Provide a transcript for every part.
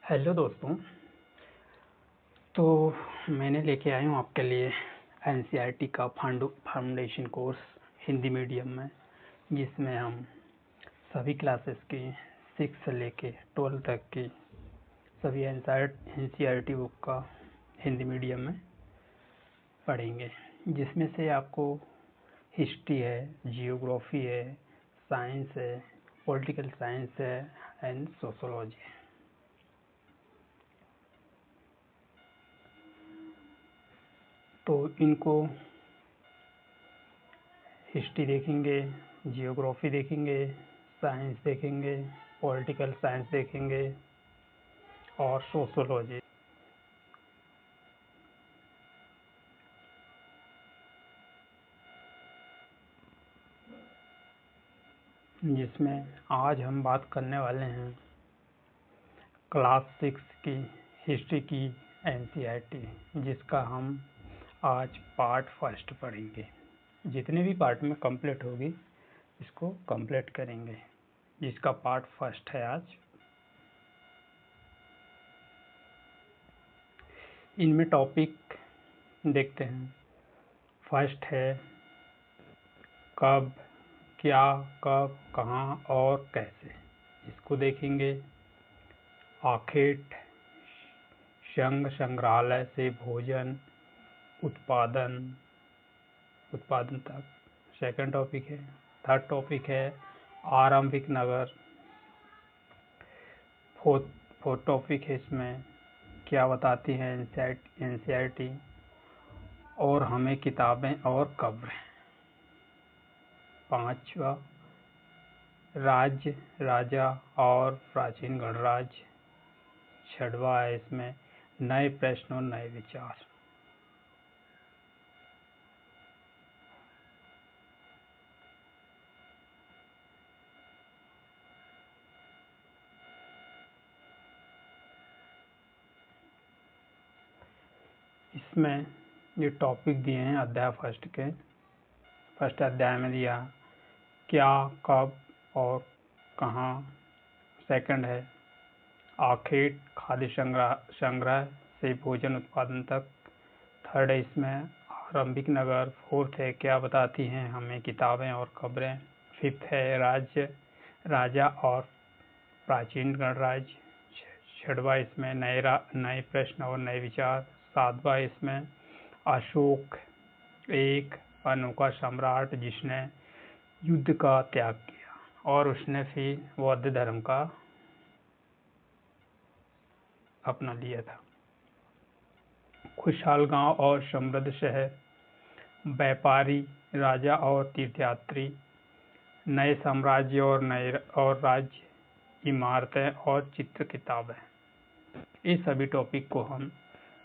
Hello दोस्तों। तो मैंने लेके आया हूँ आपके लिए एनसीईआरटी का फाउंडेशन कोर्स हिंदी मीडियम में, जिसमें हम सभी क्लासेस की 6 से लेके 12 तक की सभी एनसीईआरटी बुक का हिंदी मीडियम में पढ़ेंगे, जिसमें से आपको हिस्ट्री है, जियोग्राफी है, साइंस है, पॉलिटिकल साइंस है एंड सोशोलॉजी है। तो इनको हिस्ट्री देखेंगे, जियोग्राफी देखेंगे, साइंस देखेंगे, पॉलिटिकल साइंस देखेंगे और सोशोलॉजी, जिसमें आज हम बात करने वाले हैं क्लास 6 की हिस्ट्री की एनसीईआरटी, जिसका हम आज पार्ट फर्स्ट पढ़ेंगे। जितने भी पार्ट में कंप्लीट होगी इसको कंप्लीट करेंगे, जिसका पार्ट फर्स्ट है आज। इनमें टॉपिक देखते हैं। फर्स्ट है कब, क्या, कब, कहाँ और कैसे, इसको देखेंगे। आखेट, संघ संग्रहालय से भोजन उत्पादन तक सेकंड टॉपिक है। थर्ड टॉपिक है आरंभिक नगर। फोर्थ टॉपिक है इसमें क्या बताती है एनसीईआरटी और हमें किताबें और कब्र। पांचवा राज्य, राजा और प्राचीन गणराज्य। छठवा है इसमें नए प्रश्न और नए विचार। इसमें ये टॉपिक दिए हैं अध्याय फर्स्ट अध्याय में दिया क्या, कब और कहाँ। सेकंड है आखेट, खाद्य संग्रह से भोजन उत्पादन तक। थर्ड है इसमें आरंभिक नगर। फोर्थ है क्या बताती हैं हमें किताबें और खबरें। फिफ्थ है राज्य, राजा और प्राचीन गणराज्य। छठवा इसमें नए प्रश्न और नए विचार। सातवां इसमें अशोक, एक अनोखा सम्राट जिसने युद्ध का त्याग किया और उसने फिर बौद्ध धर्म का अपना लिया था। खुशहाल गांव और समृद्ध शहर। व्यापारी, राजा और तीर्थयात्री। नए साम्राज्य और राज्य, इमारतें और चित्र किताबें। इस सभी टॉपिक को हम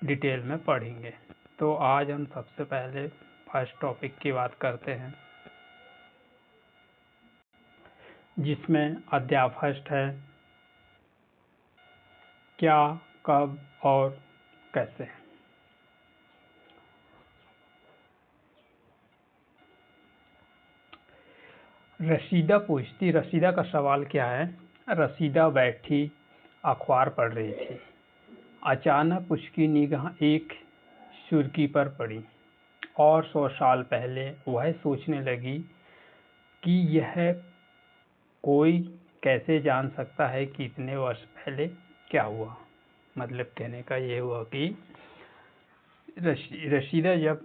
डिटेल में पढ़ेंगे। तो आज हम सबसे पहले फर्स्ट टॉपिक की बात करते हैं, जिसमें अध्याय फर्स्ट है क्या, कब और कैसे। रशीदा पूछती, रशीदा का सवाल क्या है। रशीदा बैठी अखबार पढ़ रही थी। अचानक उसकी निगाह एक सुर्खी पर पड़ी और 100 साल पहले वह सोचने लगी कि यह कोई कैसे जान सकता है कि इतने वर्ष पहले क्या हुआ। मतलब कहने का ये हुआ कि रशीदा जब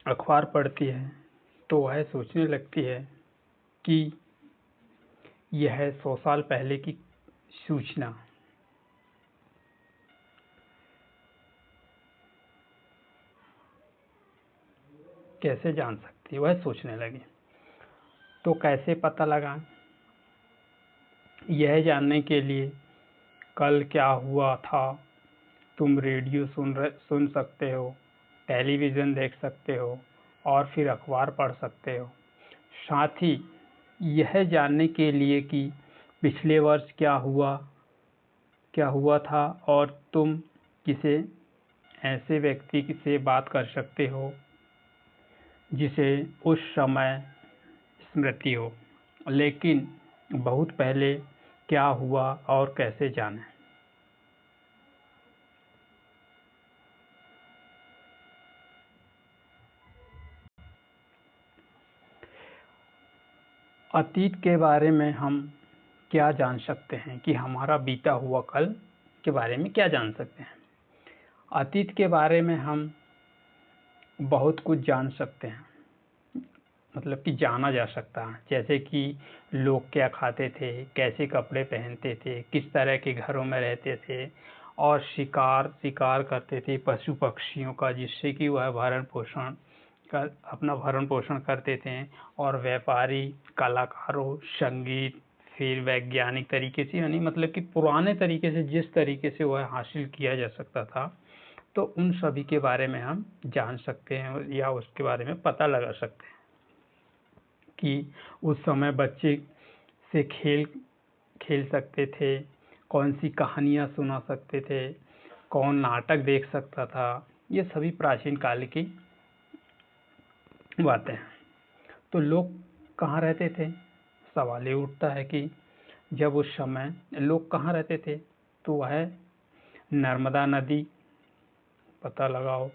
अखबार पढ़ती है तो वह सोचने लगती है कि यह 100 साल पहले की सूचना कैसे जान सकती है, वह सोचने लगी। तो कैसे पता लगा, यह जानने के लिए कल क्या हुआ था तुम रेडियो सुन सकते हो, टेलीविज़न देख सकते हो और फिर अखबार पढ़ सकते हो। साथ ही यह जानने के लिए कि पिछले वर्ष क्या हुआ था और तुम किसी ऐसे व्यक्ति से बात कर सकते हो जिसे उस समय स्मृति हो, लेकिन बहुत पहले क्या हुआ और कैसे जाने। अतीत के बारे में हम क्या जान सकते हैं कि हमारा बीता हुआ कल के बारे में क्या जान सकते हैं। अतीत के बारे में हम बहुत कुछ जान सकते हैं, मतलब कि जाना जा सकता है। जैसे कि लोग क्या खाते थे, कैसे कपड़े पहनते थे, किस तरह के घरों में रहते थे, और शिकार करते थे पशु पक्षियों का, जिससे कि वह अपना भरण पोषण करते थे। और व्यापारी, कलाकारों, संगीत, फिर वैज्ञानिक तरीके से, यानी मतलब कि पुराने तरीके से जिस तरीके से वह हासिल किया जा सकता था, तो उन सभी के बारे में हम जान सकते हैं या उसके बारे में पता लगा सकते हैं कि उस समय बच्चे से खेल खेल सकते थे, कौन सी कहानियाँ सुना सकते थे, कौन नाटक देख सकता था। ये सभी प्राचीन काल की बातें हैं। तो लोग कहाँ रहते थे, सवाल ये उठता है कि जब उस समय लोग कहाँ रहते थे, तो वह नर्मदा नदी, पता लगाओ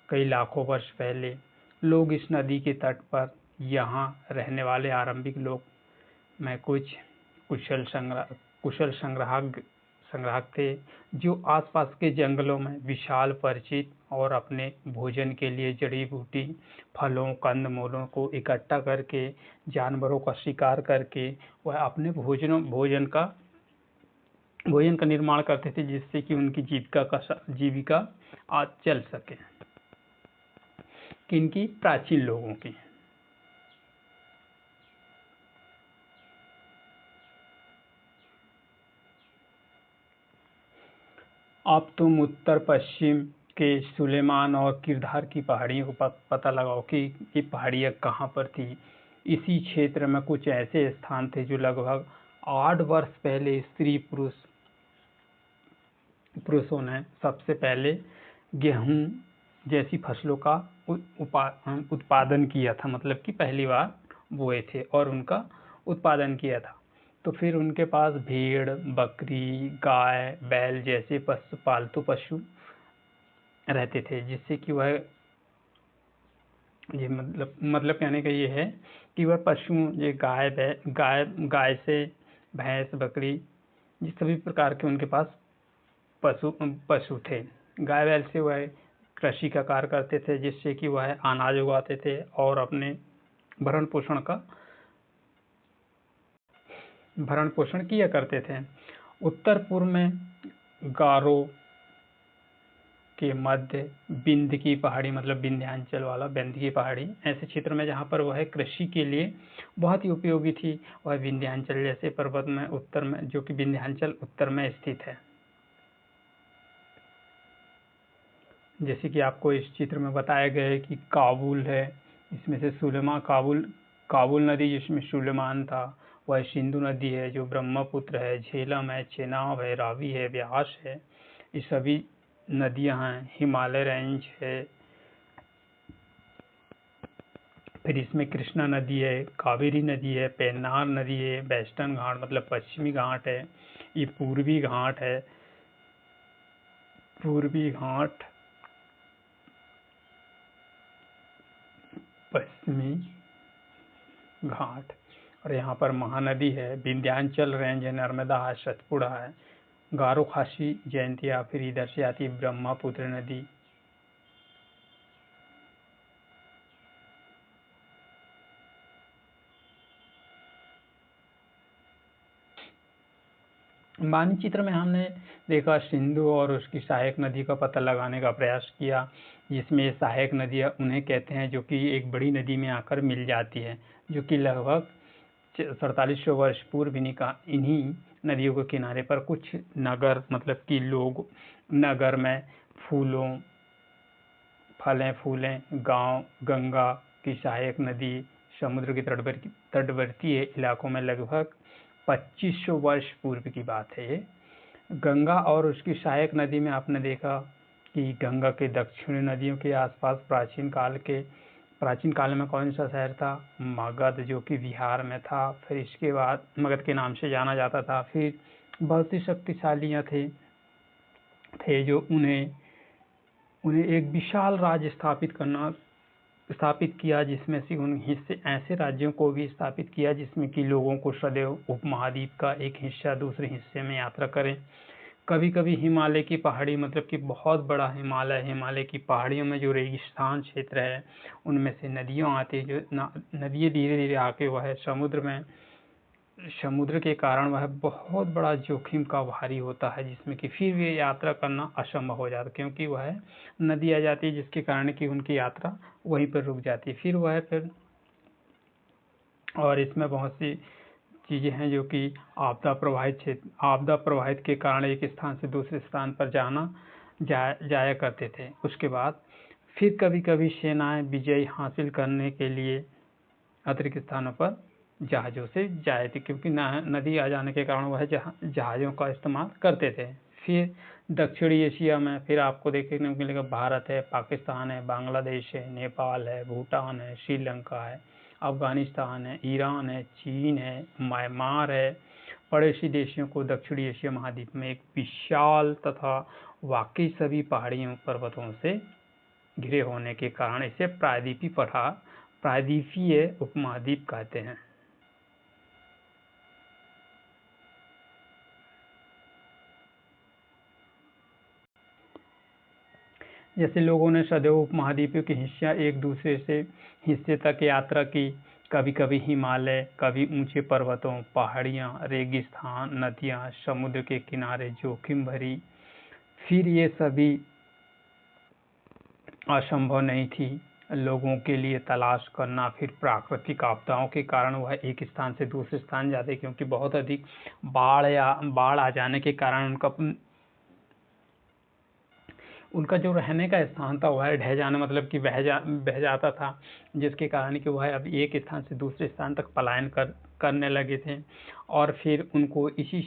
कई लाखों वर्ष पहले लोग इस नदी के तट पर यहाँ रहने वाले आरंभिक लोग में कुछ कुशल संग्राहक थे, जो आसपास के जंगलों में विशाल परिचित और अपने भोजन के लिए जड़ी बूटी, फलों, कंदमूलों को इकट्ठा करके, जानवरों का शिकार करके वह अपने भोजन का निर्माण करते थे, जिससे कि उनकी जीविका आज चल सके। किनकी? प्राचीन लोगों की। अब तुम उत्तर पश्चिम के सुलेमान और किरदार की पहाड़ियों को पता लगाओ कि ये पहाड़ियाँ कहाँ पर थी। इसी क्षेत्र में कुछ ऐसे स्थान थे जो लगभग 8 वर्ष पहले पुरुषों ने सबसे पहले गेहूं जैसी फसलों का उत्पादन किया था, मतलब कि पहली बार बोए थे और उनका उत्पादन किया था। तो फिर उनके पास भेड़, बकरी, गाय, बैल जैसे पालतू पशु रहते थे, जिससे कि वह ये मतलब कहने का ये है कि वह पशु, ये गाय से भैंस, बकरी, जिस सभी प्रकार के उनके पास पशु थे। गाय बैल से वह कृषि का कार्य करते थे, जिससे कि वह अनाज उगाते थे और अपने भरण पोषण किया करते थे। उत्तर पूर्व में गारो के मध्य विंध्य की पहाड़ी, मतलब विंध्यांचल वाला विंध्य की पहाड़ी, ऐसे क्षेत्र में जहाँ पर वह कृषि के लिए बहुत ही उपयोगी थी, वह विंध्यांचल जैसे पर्वत में उत्तर में, जो कि विंध्यांचल उत्तर में स्थित है। जैसे कि आपको इस चित्र में बताया गया है कि काबुल है, इसमें से काबुल नदी जिसमें सुलेमान था, वह सिंधु नदी है जो ब्रह्मपुत्र है, झेलम है, चेनाब है, रावी है, व्यास है, ये सभी नदियां हैं। हिमालय रेंज है, फिर इसमें कृष्णा नदी है, कावेरी नदी है, पेन्नार नदी है, वेस्टर्न घाट मतलब पश्चिमी घाट है, ये पूर्वी घाट है, पश्चिमी घाट, और यहाँ पर महानदी है, विंध्यांचल रेंज है, नर्मदा है, सतपुड़ा है, गारो खासी जयंतिया, फिर इधर से आती है ब्रह्मपुत्र नदी। मानचित्र में हमने देखा सिंधु और उसकी सहायक नदी का पता लगाने का प्रयास किया, जिसमें ये सहायक नदियाँ उन्हें कहते हैं जो कि एक बड़ी नदी में आकर मिल जाती है, जो कि लगभग 4700 वर्ष पूर्व इन्हीं नदियों के किनारे पर कुछ नगर, मतलब कि लोग नगर में फलें फूलें गांव, गंगा की सहायक नदी, समुद्र के तटवर्ती इलाकों में लगभग 2500 वर्ष पूर्व की बात है ये। गंगा और उसकी सहायक नदी में आपने देखा कि गंगा के दक्षिणी नदियों के आसपास प्राचीन काल में कौन सा शहर था? मगध, जो कि बिहार में था। फिर इसके बाद मगध के नाम से जाना जाता था। फिर बहुत सी शक्तिशालियाँ थे जो उन्हें एक विशाल राज्य स्थापित करना स्थापित किया, जिसमें से उन हिस्से ऐसे राज्यों को भी स्थापित किया जिसमें कि लोगों को सदैव उपमहाद्वीप का एक हिस्सा दूसरे हिस्से में यात्रा करें। कभी कभी हिमालय की पहाड़ी, मतलब कि बहुत बड़ा हिमालय की पहाड़ियों में जो रेगिस्तान क्षेत्र है उनमें से नदियाँ आती है, जो नदियाँ धीरे धीरे आके वह समुद्र के कारण वह बहुत बड़ा जोखिम का भारी होता है, जिसमें कि फिर वे यात्रा करना असंभव हो जाता है, क्योंकि वह नदी आ जाती है जिसके कारण कि उनकी यात्रा वहीं पर रुक जाती है। फिर और इसमें बहुत सी चीज़ें हैं जो कि आपदा प्रवाहित के कारण एक स्थान से दूसरे स्थान पर जाया करते थे। उसके बाद फिर कभी कभी सेनाएं विजय हासिल करने के लिए अतिरिक्त स्थानों पर जहाज़ों से जाए थे, क्योंकि नदी आ जाने के कारण वह जहाज़ों का इस्तेमाल करते थे। फिर दक्षिणी एशिया में फिर आपको देखने को मिलेगा भारत है, पाकिस्तान है, बांग्लादेश है, नेपाल है, भूटान है, श्रीलंका है, अफगानिस्तान है, ईरान है, चीन है, म्यांमार है। पड़ोसी देशों को दक्षिणी एशिया महाद्वीप में एक विशाल तथा वाकई सभी पहाड़ियों पर्वतों से घिरे होने के कारण इसे प्रायद्वीपीय उपमहाद्वीप कहते हैं। जैसे लोगों ने सदैव उपमहाद्वीपों के एक दूसरे से हिस्से तक यात्रा की, कभी कभी हिमालय, कभी ऊंचे पर्वतों, पहाड़ियाँ, रेगिस्तान, नदियाँ, समुद्र के किनारे जोखिम भरी। फिर ये सभी असंभव नहीं थी लोगों के लिए तलाश करना। फिर प्राकृतिक आपदाओं के कारण वह एक स्थान से दूसरे स्थान जाते, क्योंकि बहुत अधिक बाढ़ आ जाने के कारण उनका जो रहने का स्थान था वह ढह जाना, मतलब कि बह जाता था, जिसके कारण कि वह अब एक स्थान से दूसरे स्थान तक पलायन करने लगे थे। और फिर उनको इसी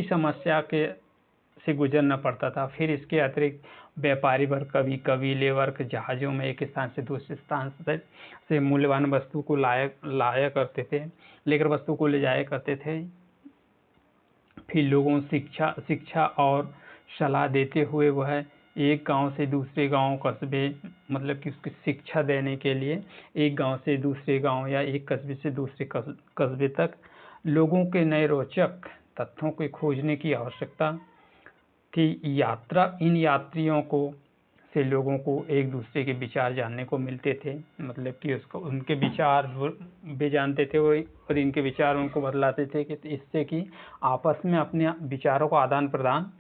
समस्या से गुजरना पड़ता था। फिर इसके अतिरिक्त व्यापारी वर्ग, कबीले वर्ग जहाज़ों में एक स्थान से दूसरे स्थान से मूल्यवान वस्तु को लेकर वस्तु को ले जाया करते थे। फिर लोगों शिक्षा और सलाह देते हुए वह एक गांव से दूसरे गांव, कस्बे, मतलब कि उसकी शिक्षा देने के लिए एक गांव से दूसरे गांव या एक कस्बे से दूसरे कस्बे तक लोगों के नए रोचक तथ्यों को खोजने की आवश्यकता की इन यात्रियों से लोगों को एक दूसरे के विचार जानने को मिलते थे, मतलब कि उनके विचार भी जानते थे और इनके विचार उनको बदलाते थे, कि इससे कि आपस में अपने विचारों का आदान प्रदान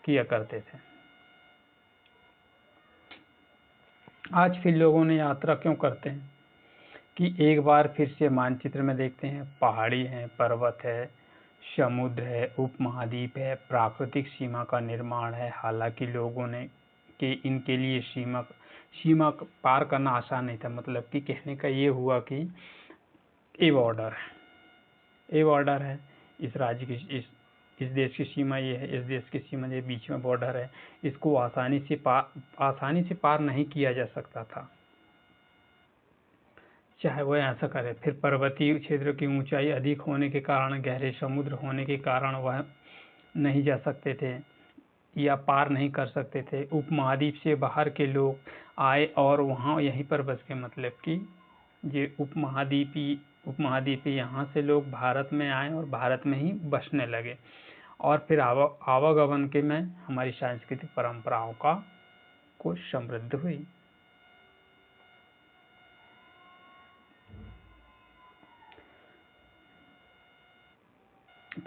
किया करते थे। आज फिर लोगों ने यात्रा क्यों करते हैं कि एक बार फिर से मानचित्र में देखते हैं, पहाड़ी है, पर्वत है, समुद्र है, उपमहाद्वीप है, प्राकृतिक सीमा का निर्माण है। हालांकि लोगों ने इनके लिए सीमा पार करना आसान नहीं था, मतलब कि कहने का ये हुआ कि ए बॉर्डर है, इस राज्य की इस देश की सीमा ये है, इस देश की सीमा ये बीच में बॉर्डर है, इसको आसानी से पार नहीं किया जा सकता था, चाहे वह ऐसा करे। फिर पर्वतीय क्षेत्र की ऊंचाई अधिक होने के कारण, गहरे समुद्र होने के कारण वह नहीं जा सकते थे या पार नहीं कर सकते थे। उपमहाद्वीप से बाहर के लोग आए और वहाँ यहीं पर बस गए, मतलब कि ये उपमहाद्वीपी यहाँ से लोग भारत में आए और भारत में ही बसने लगे। और फिर आवागमन के में हमारी सांस्कृतिक परंपराओं को समृद्ध हुई।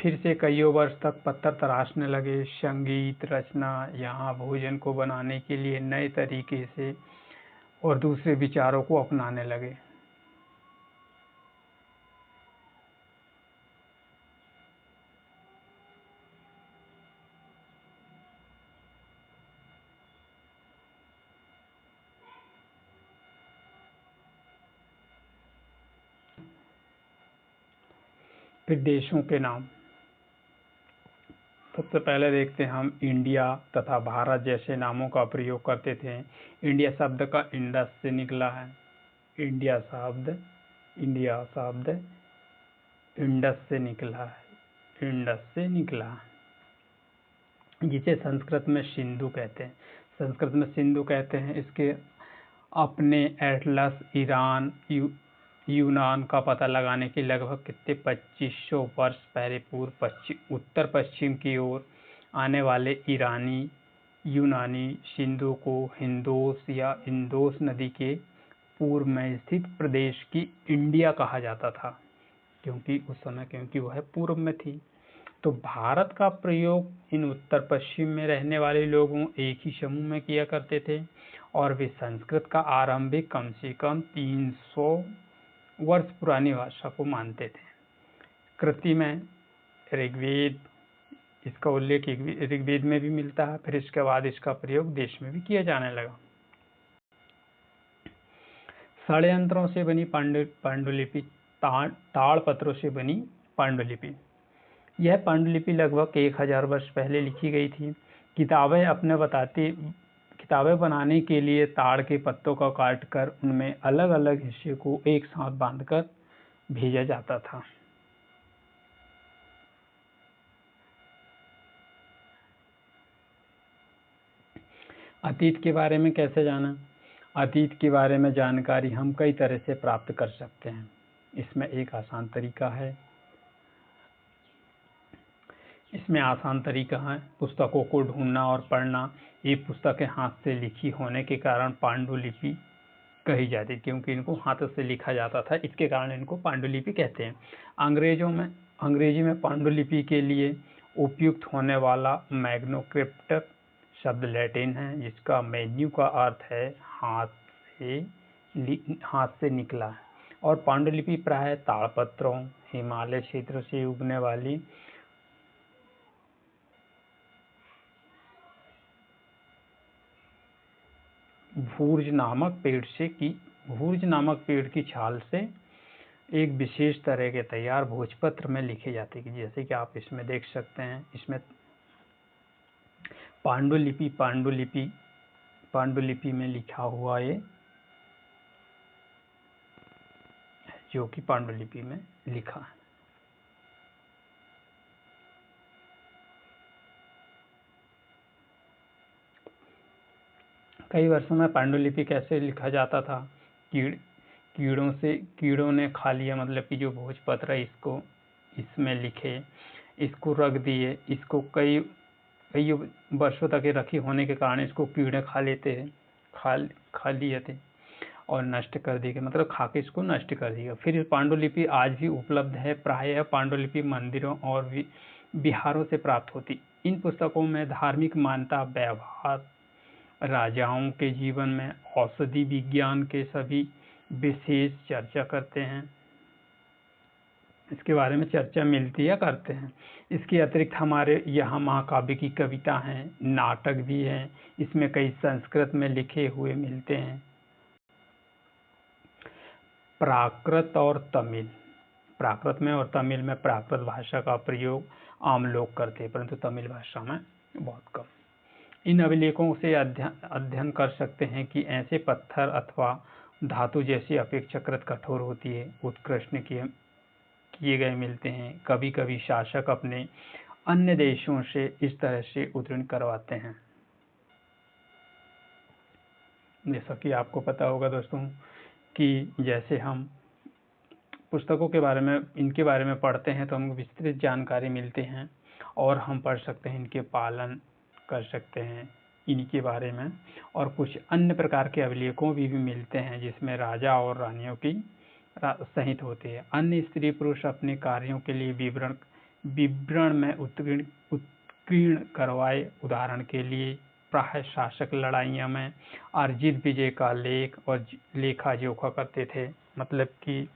फिर से कई वर्ष तक पत्थर तराशने लगे, संगीत रचना, यहाँ भोजन को बनाने के लिए नए तरीके से और दूसरे विचारों को अपनाने लगे। फिर देशों के नाम, सबसे पहले देखते हैं हम इंडिया तथा भारत जैसे नामों का प्रयोग करते थे। इंडिया शब्द का इंडस से निकला है, इंडिया शब्द इंडस से निकला है, जिसे संस्कृत में सिंधु कहते हैं। इसके अपने एटलस ईरान यूनान का पता लगाने के लगभग कितने 2500 वर्ष पहले उत्तर पश्चिम की ओर आने वाले ईरानी यूनानी सिंधु को हिंदोस या इंदोस नदी के पूर्व में स्थित प्रदेश की इंडिया कहा जाता था, क्योंकि वह पूर्व में थी। तो भारत का प्रयोग इन उत्तर पश्चिम में रहने वाले लोगों एक ही समूह में किया करते थे और वे संस्कृत का आरंभिक कम से कम 300 वर्ष पुरानी भाषा को मानते थे। कृति में ऋग्वेद, इसका उल्लेख ऋग्वेद में भी मिलता है। फिर इसके बाद इसका प्रयोग देश में भी किया जाने लगा। षड्यंत्रों से बनी पांडुलिपि, ताड़पत्रों से बनी पांडुलिपि। यह पांडुलिपि लगभग 1000 वर्ष पहले लिखी गई थी। किताबें बनाने के लिए ताड़ के पत्तों को काटकर उनमें अलग अलग हिस्से को एक साथ बांधकर भेजा जाता था। अतीत के बारे में कैसे जाना? अतीत के बारे में जानकारी हम कई तरह से प्राप्त कर सकते हैं। इसमें आसान तरीका है पुस्तकों को ढूंढना और पढ़ना। ये पुस्तकें हाथ से लिखी होने के कारण पांडुलिपि कही जाती, क्योंकि इनको हाथ से लिखा जाता था, इसके कारण इनको पांडुलिपि कहते हैं। अंग्रेजी में पांडुलिपि के लिए उपयुक्त होने वाला मैग्नोस्क्रिप्ट शब्द लैटिन है, जिसका मेन्यू का अर्थ है हाथ से निकला है। और पांडुलिपि प्रायः ताड़पत्रों, हिमालय क्षेत्र से उगने वाली भूर्ज नामक पेड़ की छाल से एक विशेष तरह के तैयार भोजपत्र में लिखे जाते हैं, जैसे कि आप इसमें देख सकते हैं। इसमें पांडुलिपि में लिखा हुआ ये, जो कि पांडुलिपि में लिखा है। कई वर्षों में पांडुलिपि कैसे लिखा जाता था? कीड़ों ने खा लिया, मतलब कि जो भोजपत्र है इसको इसमें लिखे, इसको रख दिए, इसको कई वर्षों तक रखी होने के कारण इसको कीड़े खा लिए थे और नष्ट कर दिए, मतलब खा के इसको नष्ट कर दिया। फिर पांडुलिपि आज भी उपलब्ध है। प्रायः पांडुलिपि मंदिरों और विहारों से प्राप्त होती। इन पुस्तकों में धार्मिक मान्यता, व्यवहार, राजाओं के जीवन में औषधि विज्ञान के सभी विशेष चर्चा करते हैं, इसके बारे में चर्चा मिलती है करते हैं। इसके अतिरिक्त हमारे यहाँ महाकाव्य की कविता हैं, नाटक भी हैं, इसमें कई संस्कृत में लिखे हुए मिलते हैं। प्राकृत में और तमिल में प्राकृत भाषा का प्रयोग आम लोग करते हैं, परंतु तमिल भाषा में बहुत कम। इन अभिलेखों से अध्ययन कर सकते हैं कि ऐसे पत्थर अथवा धातु जैसी अपेक्षाकृत कठोर होती है, उत्कृष्ट किए गए मिलते हैं। कभी कभी शासक अपने अन्य देशों से इस तरह से उद्धरण करवाते हैं। जैसा कि आपको पता होगा दोस्तों कि जैसे हम पुस्तकों के बारे में, इनके बारे में पढ़ते हैं तो हमको विस्तृत जानकारी मिलती हैं और हम पढ़ सकते हैं, इनके पालन कर सकते हैं इनके बारे में। और कुछ अन्य प्रकार के अभिलेखों भी मिलते हैं जिसमें राजा और रानियों की सहित होते हैं। अन्य स्त्री पुरुष अपने कार्यों के लिए विवरण में उत्कीर्ण करवाए। उदाहरण के लिए प्राय शासक लड़ाइयों में अर्जित विजय का लेख और लेखा जोखा करते थे। मतलब कि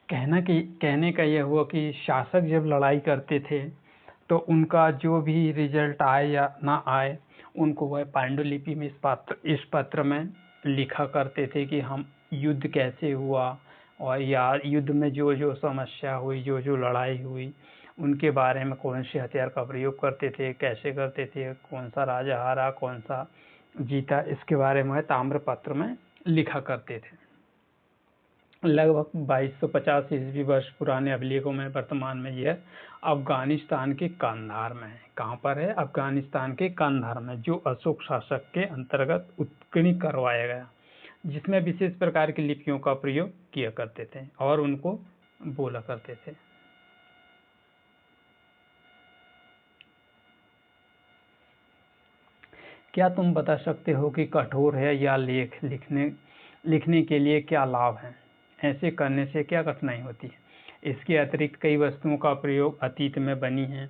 कहने का यह हुआ कि शासक जब लड़ाई करते थे तो उनका जो भी रिजल्ट आए या ना आए, उनको वह पांडुलिपि में इस पत्र में लिखा करते थे कि हम युद्ध कैसे हुआ और या युद्ध में जो जो समस्या हुई, जो जो लड़ाई हुई, उनके बारे में कौन से हथियार का प्रयोग करते थे, कैसे करते थे, कौन सा राजा हारा, कौन सा जीता, इसके बारे में ताम्रपत्र में लिखा करते थे। लगभग 2250 ईस्वी वर्ष पुराने अभिलेखों में वर्तमान में यह अफगानिस्तान के कांधार में है। कहाँ पर है? अफगानिस्तान के कांधार में, जो अशोक शासक के अंतर्गत उत्कीर्ण करवाया गया, जिसमें विशेष प्रकार की लिपियों का प्रयोग किया करते थे और उनको बोला करते थे। क्या तुम बता सकते हो कि कठोर है या लेख लिखने के लिए क्या लाभ है? ऐसे करने से क्या कठिनाई होती है? इसके अतिरिक्त कई वस्तुओं का प्रयोग अतीत में बनी हैं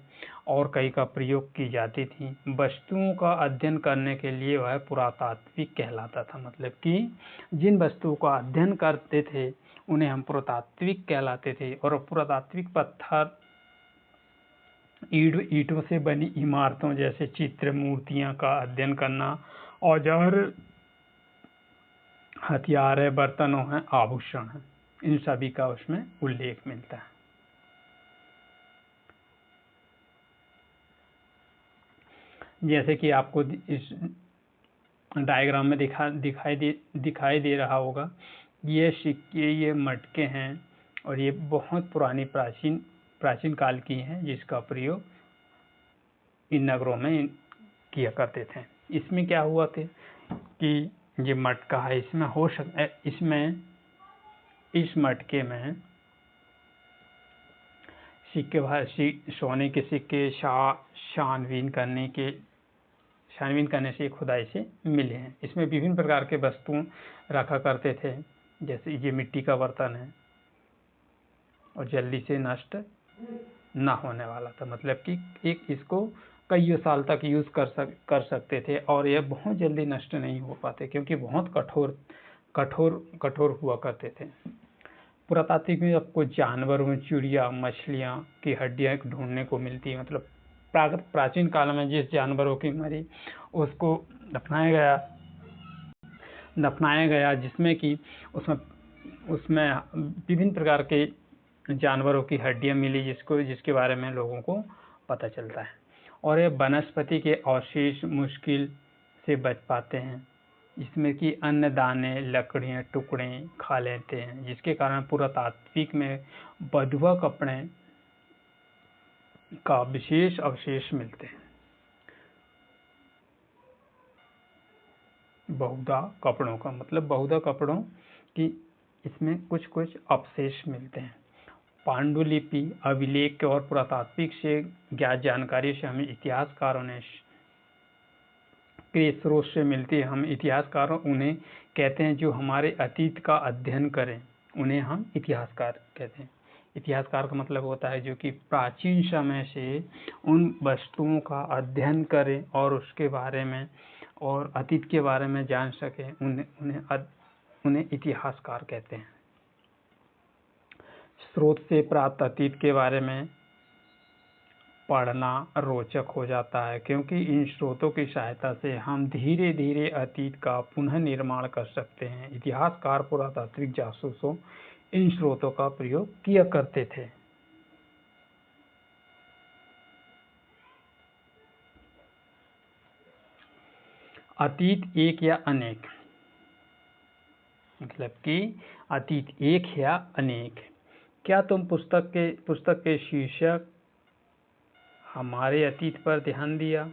और कई का प्रयोग की जाती थी। वस्तुओं का अध्ययन करने के लिए वह पुरातात्विक कहलाता था। मतलब कि जिन वस्तुओं का अध्ययन करते थे उन्हें हम पुरातात्विक कहलाते थे। और पुरातात्विक पत्थर, ईंटों से बनी इमारतों जैसे चित्र, मूर्तियां का अध्ययन करना, औजार, हथियार है, बर्तनों हैं, आभूषण हैं, इन सभी का उसमें उल्लेख मिलता है। जैसे कि आपको इस डायग्राम में दिखाई दे रहा होगा, ये सिक्के, ये मटके हैं और ये बहुत पुरानी प्राचीन काल की हैं, जिसका प्रयोग इन नगरों में किया करते थे। इसमें क्या हुआ थे कि ये मटका है, इसमें इस मटके में सिक्के, सोने के सिक्के छानबीन करने से खुदाई से मिले हैं। इसमें विभिन्न प्रकार के वस्तुएं रखा करते थे, जैसे ये मिट्टी का बर्तन है और जल्दी से नष्ट ना होने वाला था। मतलब कि इसको कई साल तक यूज कर सकते थे और यह बहुत जल्दी नष्ट नहीं हो पाते, क्योंकि बहुत कठोर हुआ करते थे। पुरातात्विक में आपको जानवरों, चिड़िया, मछलियां की हड्डियां ढूंढने को मिलती है। मतलब प्राचीन काल में जिस जानवरों की मरी उसको दफनाया गया, जिसमें कि उसमें विभिन्न प्रकार के जानवरों की हड्डियां मिली, जिसके बारे में लोगों को पता चलता है। और ये वनस्पति के अवशेष मुश्किल से बच पाते हैं, जिसमें कि अन्न दाने, लकड़ियां, टुकड़े खा लेते हैं, जिसके कारण पुरातात्विक में बधुआ कपड़े का विशेष अवशेष मिलते हैं। बहुधा कपड़ों का मतलब बहुधा कपड़ों की इसमें कुछ अवशेष मिलते हैं। पांडुलिपि, अभिलेख और पुरातात्विक से ज्ञात जानकारी से हमें इतिहासकारों के स्रोत से मिलती है। हम इतिहासकारों उन्हें कहते हैं जो हमारे अतीत का अध्ययन करें, उन्हें हम इतिहासकार कहते हैं। इतिहासकार का मतलब होता है जो कि प्राचीन समय से उन वस्तुओं का अध्ययन करें और उसके बारे में और अतीत के बारे में जान सके, उन्हें इतिहासकार कहते हैं। स्रोत से प्राप्त अतीत के बारे में पढ़ना रोचक हो जाता है, क्योंकि इन स्रोतों की सहायता से हम धीरे धीरे अतीत का पुनः निर्माण कर सकते हैं। इतिहासकार, पुरातात्विक जासूसों इन स्रोतों का प्रयोग किया करते थे। अतीत एक या अनेक, मतलब कि अतीत एक या अनेक। क्या तुम पुस्तक के शीर्षक हमारे अतीत पर ध्यान दिया?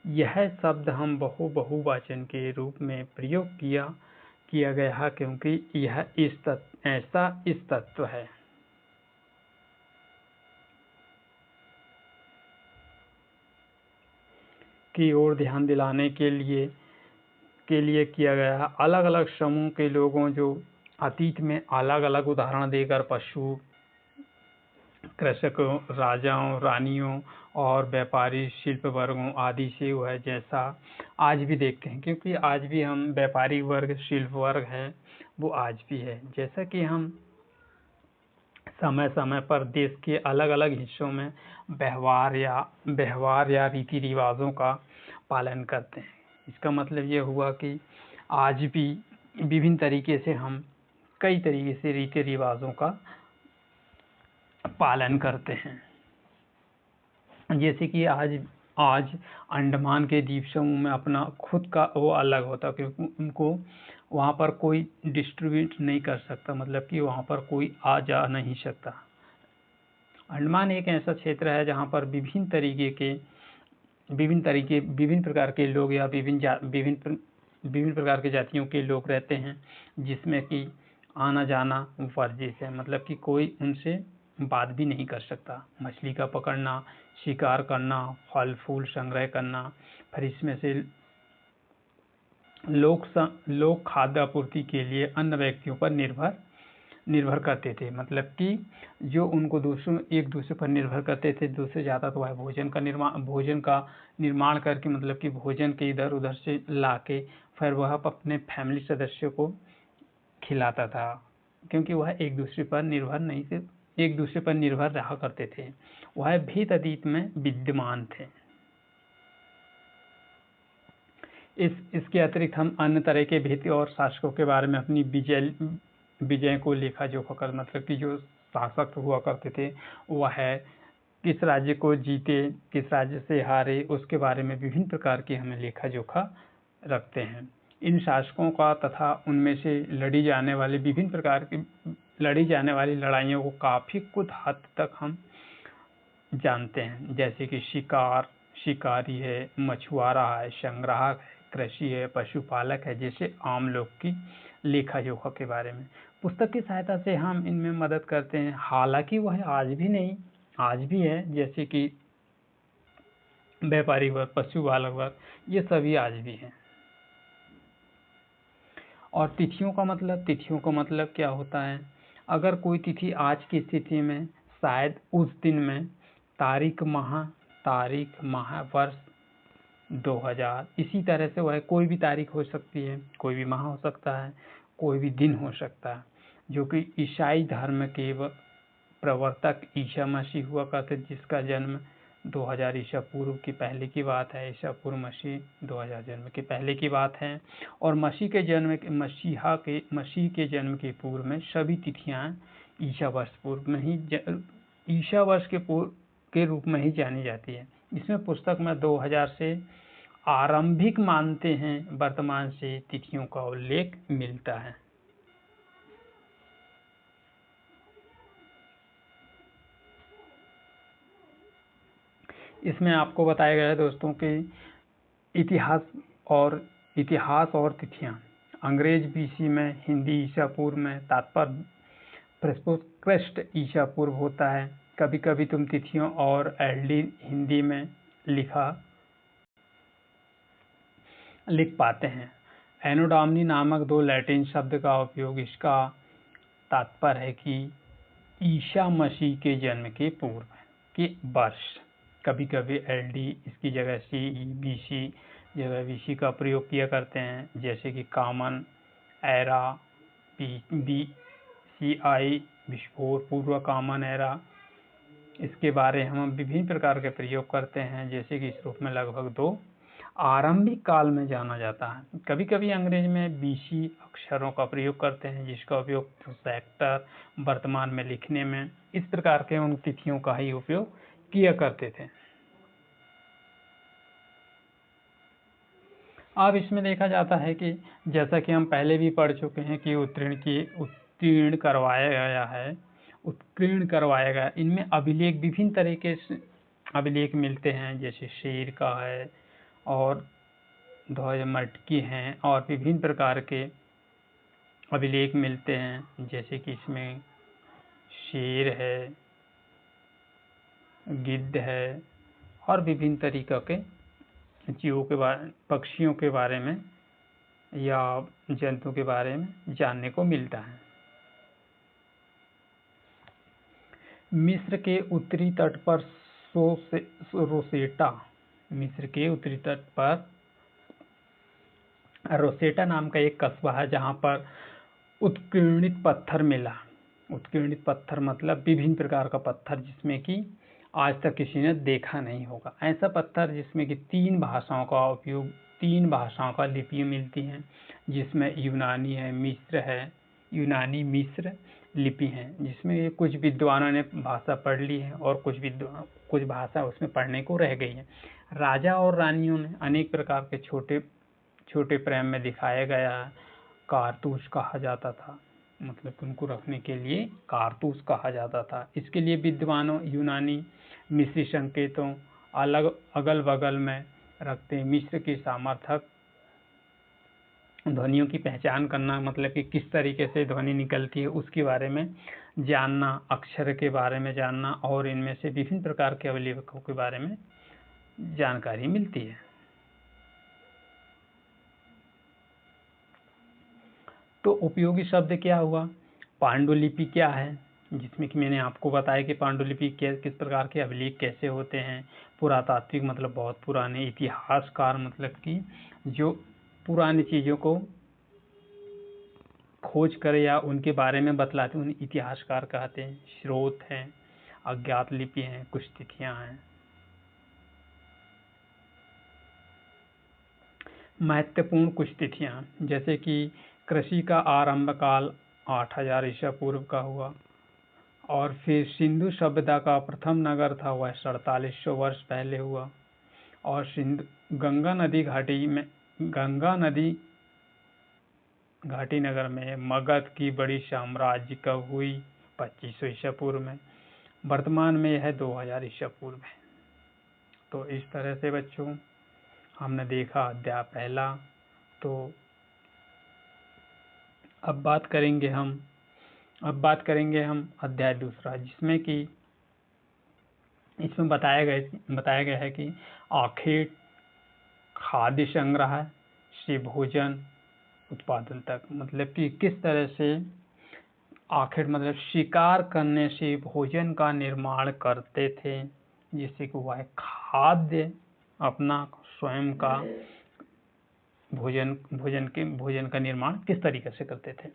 यह शब्द हम बहुवचन के रूप में प्रयोग किया गया है, क्योंकि यह इस तत्व है। की ओर ध्यान दिलाने के लिए किया गया है। अलग अलग समूह के लोगों जो अतीत में अलग अलग उदाहरण देकर पशु, कृषकों, राजाओं, रानियों और व्यापारी शिल्प वर्गों आदि से वह जैसा आज भी देखते हैं, क्योंकि आज भी हम व्यापारी वर्ग, शिल्प वर्ग है, वो आज भी है। जैसा कि हम समय समय पर देश के अलग अलग हिस्सों में व्यवहार या रीति रिवाजों का पालन करते हैं। इसका मतलब ये हुआ कि आज भी विभिन्न तरीके से हम कई तरीके से रीति रिवाजों का पालन करते हैं। जैसे कि आज आज अंडमान के द्वीप समूह में अपना खुद का वो अलग होता है, क्योंकि उनको वहाँ पर कोई डिस्ट्रीब्यूट नहीं कर सकता, मतलब कि वहाँ पर कोई आ जा नहीं सकता। अंडमान एक ऐसा क्षेत्र है जहाँ पर विभिन्न प्रकार के लोग या विभिन्न प्रकार के जातियों के लोग रहते हैं, जिसमें कि आना जाना वर्जित है, मतलब कि कोई उनसे बात भी नहीं कर सकता। मछली का पकड़ना, शिकार करना, फल फूल संग्रह करना, फिर इसमें से लोग खाद्य आपूर्ति के लिए अन्य व्यक्तियों पर निर्भर करते थे, मतलब कि जो उनको एक दूसरे पर निर्भर करते थे। दूसरे ज़्यादा तो वह भोजन का निर्माण करके, मतलब कि भोजन के इधर उधर से लाके फिर वह अपने फैमिली सदस्यों को खिलाता था, क्योंकि वह एक दूसरे पर निर्भर रहा करते थे। वह भीत अतीत में विद्यमान थे। इसके अतिरिक्त हम अन्य तरह के भीति और शासकों के बारे में अपनी विजय को लेखा जोखा कर, मतलब कि जो शासक हुआ करते थे वह किस राज्य को जीते, किस राज्य से हारे, उसके बारे में विभिन्न प्रकार की हमें लेखा जोखा रखते हैं। इन शासकों का तथा उनमें से लड़ी जाने वाली लड़ाइयों को काफी कुछ हद तक हम जानते हैं, जैसे कि शिकारी है, मछुआरा है, संग्राहक है, कृषि है, पशुपालक है, जैसे आम लोग की लेखा जोखा के बारे में पुस्तक की सहायता से हम इनमें मदद करते हैं। हालांकि वह आज भी है, जैसे कि व्यापारी वर्ग, पशुपालक वर्ग, ये सभी आज भी हैं। और तिथियों का मतलब क्या होता है? अगर कोई तिथि आज की स्थिति में शायद उस दिन में तारीख माह वर्ष 2000, इसी तरह से वह कोई भी तारीख हो सकती है, कोई भी माह हो सकता है, कोई भी दिन हो सकता है, जो कि ईसाई धर्म के प्रवर्तक ईसा मसीह हुआ करते, जिसका जन्म 2000 ईसा पूर्व की पहले की बात है। ईसा पूर्व मसीह 2000 जन्म के पहले की बात है। और मसीह के जन्म के पूर्व में सभी तिथियां ईसा वर्ष के रूप में ही जानी जाती है। इसमें पुस्तक में 2000 से आरंभिक मानते हैं, वर्तमान से तिथियों का उल्लेख मिलता है। इसमें आपको बताया गया है दोस्तों कि इतिहास और तिथियां अंग्रेज बीसी में, हिंदी ईसा पूर्व में, तात्पर्य क्रिस्ट ईसा पूर्व होता है। कभी कभी तुम तिथियों और एलडी हिंदी में लिख पाते हैं। एनोडामनी नामक 2 लैटिन शब्द का उपयोग इसका तात्पर्य है कि ईसा मसीह के जन्म के पूर्व के वर्ष। कभी कभी एलडी इसकी जगह बीसी का प्रयोग किया करते हैं, जैसे कि कॉमन एरा, BCI विस्फोट पूर्व कॉमन एरा। इसके बारे हम विभिन्न प्रकार के प्रयोग करते हैं, जैसे कि इस रूप में लगभग 2 आरंभिक काल में जाना जाता है। कभी कभी अंग्रेज में बीसी अक्षरों का प्रयोग करते हैं, जिसका उपयोग सेक्टर वर्तमान में लिखने में इस प्रकार के उन तिथियों का ही उपयोग किया करते थे। अब इसमें देखा जाता है कि जैसा कि हम पहले भी पढ़ चुके हैं कि उत्कीर्ण करवाया गया। इनमें अभिलेख विभिन्न तरीके से अभिलेख मिलते हैं, जैसे शेर का है और ध्वज मटकी हैं, और विभिन्न प्रकार के अभिलेख मिलते हैं, जैसे कि इसमें शेर है, गिद्ध है, और विभिन्न तरीकों के पक्षियों के बारे में या जंतु के बारे में जानने को मिलता है। मिस्र के उत्तरी तट पर रोसेटा नाम का एक कस्बा है, जहाँ पर उत्कीर्णित पत्थर मिला। उत्कीर्णित पत्थर मतलब विभिन्न प्रकार का पत्थर, जिसमें कि आज तक किसी ने देखा नहीं होगा। ऐसा पत्थर जिसमें कि 3 भाषाओं का लिपि मिलती हैं, जिसमें यूनानी मिस्र, लिपि हैं, जिसमें ये कुछ विद्वानों ने भाषा पढ़ ली है और कुछ भाषा उसमें पढ़ने को रह गई है। राजा और रानियों ने अनेक प्रकार के छोटे छोटे प्रेम में दिखाया गया है। कारतूस कहा जाता था, मतलब उनको रखने के लिए कारतूस कहा जाता था। इसके लिए विद्वानों यूनानी मिस्री संकेतों अलग अगल बगल में रखते मिस्र की सामर्थक ध्वनियों की पहचान करना, मतलब कि किस तरीके से ध्वनि निकलती है उसके बारे में जानना, अक्षर के बारे में जानना और इनमें से विभिन्न प्रकार के अवलिवकों के बारे में जानकारी मिलती है। तो उपयोगी शब्द क्या हुआ? पांडुलिपि क्या है, जिसमें कि मैंने आपको बताया कि पांडुलिपि किस प्रकार के अभिलेख कैसे होते हैं। पुरातात्विक मतलब बहुत पुराने, इतिहासकार मतलब कि जो पुरानी चीज़ों को खोज कर या उनके बारे में बतलाते हैं, उन्हें इतिहासकार कहते हैं। स्रोत हैं, अज्ञात लिपि हैं, कुछ तिथियां हैं। महत्वपूर्ण कुछ तिथियां, जैसे कि कृषि का आरंभ काल 8000 ईसा पूर्व का हुआ, और फिर सिंधु सभ्यता का प्रथम नगर था वह 4700 वर्ष पहले हुआ, और गंगा नदी घाटी नगर में मगध की बड़ी साम्राज्य कब हुई? 2500 ईसा पूर्व में। वर्तमान में यह 2000 ईसा पूर्व है। तो इस तरह से बच्चों हमने देखा अध्याय पहला। तो अब बात करेंगे हम अध्याय दूसरा, जिसमें कि इसमें बताया गया है कि आखिर खाद्य संग्रह से भोजन उत्पादन तक, मतलब कि किस तरह से आखिर मतलब शिकार करने से भोजन का निर्माण करते थे, जिससे कि वह खाद्य अपना स्वयं का भोजन का निर्माण किस तरीके से करते थे।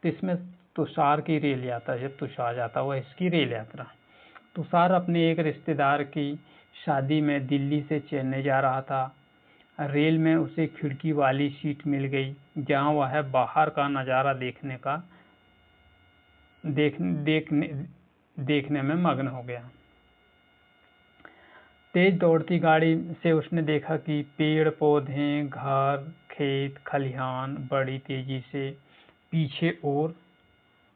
तो इसमें तुषार की रेल यात्रा, जब तुषार जाता हुआ इसकी रेल यात्रा, तुषार अपने एक रिश्तेदार की शादी में दिल्ली से चेन्नई जा रहा था। रेल में उसे खिड़की वाली सीट मिल गई, जहां वह बाहर का नज़ारा देखने में मग्न हो गया। तेज दौड़ती गाड़ी से उसने देखा कि पेड़ पौधे, घर, खेत, खलिहान बड़ी तेजी से पीछे ओर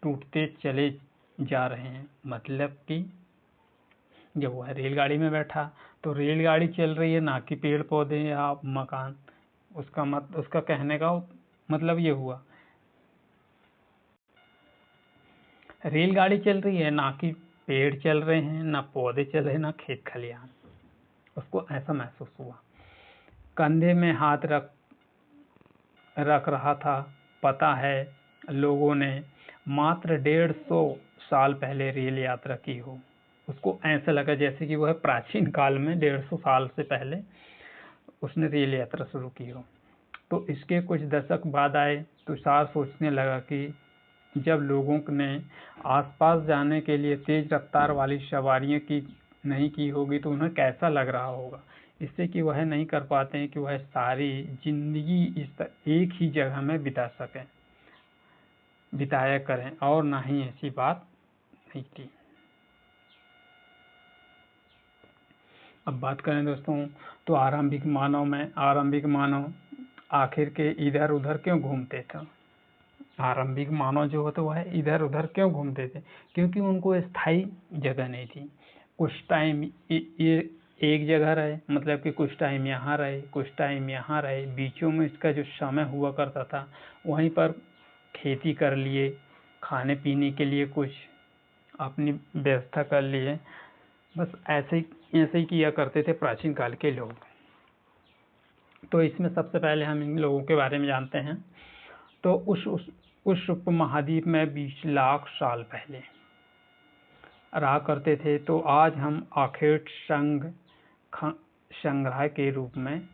टूटते चले जा रहे हैं। मतलब कि जब वह रेलगाड़ी में बैठा तो रेलगाड़ी चल रही है, ना कि पेड़ पौधे या मकान। उसका कहने का मतलब ये हुआ, रेलगाड़ी चल रही है, ना कि पेड़ चल रहे हैं, ना पौधे चल रहे हैं, ना खेत खलिहान। उसको ऐसा महसूस हुआ। कंधे में हाथ रख रहा था। पता है, लोगों ने मात्र 150 साल पहले रेल यात्रा की हो। उसको ऐसा लगा जैसे कि वह प्राचीन काल में 150 साल से पहले उसने रेल यात्रा शुरू की हो। तो इसके कुछ दशक बाद आए। तुषार सोचने लगा कि जब लोगों ने आसपास जाने के लिए तेज रफ्तार वाली सवारियां नहीं की होगी तो उन्हें कैसा लग रहा होगा। इससे कि वह नहीं कर पाते हैं कि वह सारी जिंदगी एक ही जगह में बिताया करें, और ना ही ऐसी बात नहीं थी। अब बात करें दोस्तों, तो आरंभिक मानव आखिर के इधर उधर क्यों घूमते थे? आरंभिक मानव जो होते वह इधर उधर क्यों घूमते थे? क्योंकि उनको स्थायी जगह नहीं थी। कुछ टाइम एक जगह रहे, मतलब कि कुछ टाइम यहाँ रहे, कुछ टाइम यहाँ रहे, बीचों में इसका जो समय हुआ करता था वहीं पर खेती कर लिए, खाने पीने के लिए कुछ अपनी व्यवस्था कर लिए। बस ऐसे ही किया करते थे प्राचीन काल के लोग। तो इसमें सबसे पहले हम इन लोगों के बारे में जानते हैं। तो उस उपमहाद्वीप में 20 लाख साल पहले रहा करते थे। तो आज हम आखेट संग्रहालय के रूप में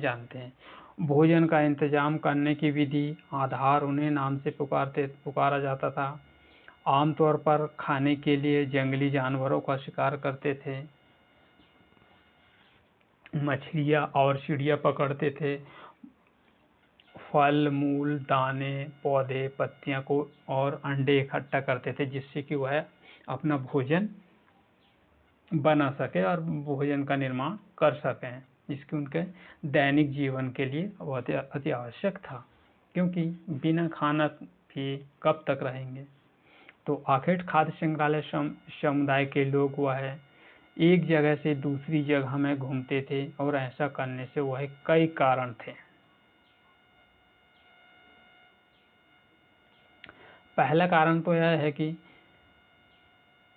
जानते हैं। भोजन का इंतजाम करने की विधि, आधार उन्हें नाम से पुकारा जाता था। आमतौर पर खाने के लिए जंगली जानवरों का शिकार करते थे, मछलियाँ और चिड़िया पकड़ते थे, फल, मूल, दाने, पौधे, पत्तियां को और अंडे इकट्ठा करते थे, जिससे कि वह अपना भोजन बना सके और भोजन का निर्माण कर सकें, जिसकी उनके दैनिक जीवन के लिए बहुत अति आवश्यक था, क्योंकि बिना खाना भी कब तक रहेंगे। तो आखिर खाद्य संग्रहालय समुदाय के लोग वह एक जगह से दूसरी जगह में घूमते थे, और ऐसा करने से वह कई कारण थे। पहला कारण तो यह है कि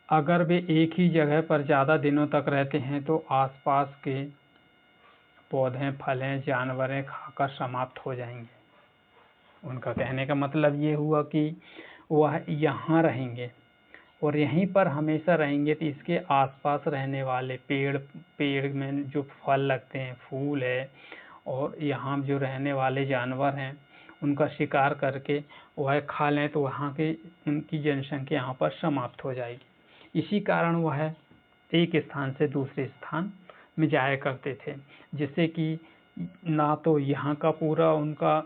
अगर वे एक ही जगह पर ज़्यादा दिनों तक रहते हैं तो आसपास के पौधे, फलें, जानवरें खाकर समाप्त हो जाएंगे। उनका कहने का मतलब ये हुआ कि वह यहाँ रहेंगे और यहीं पर हमेशा रहेंगे, तो इसके आसपास रहने वाले पेड़ में जो फल लगते हैं, फूल है, और यहाँ जो रहने वाले जानवर हैं उनका शिकार करके वह खा लें, तो वहाँ की उनकी जनसंख्या यहाँ पर समाप्त हो जाएगी। इसी कारण वह एक स्थान से दूसरे स्थान में जाया करते थे, जिससे कि ना तो यहाँ का पूरा उनका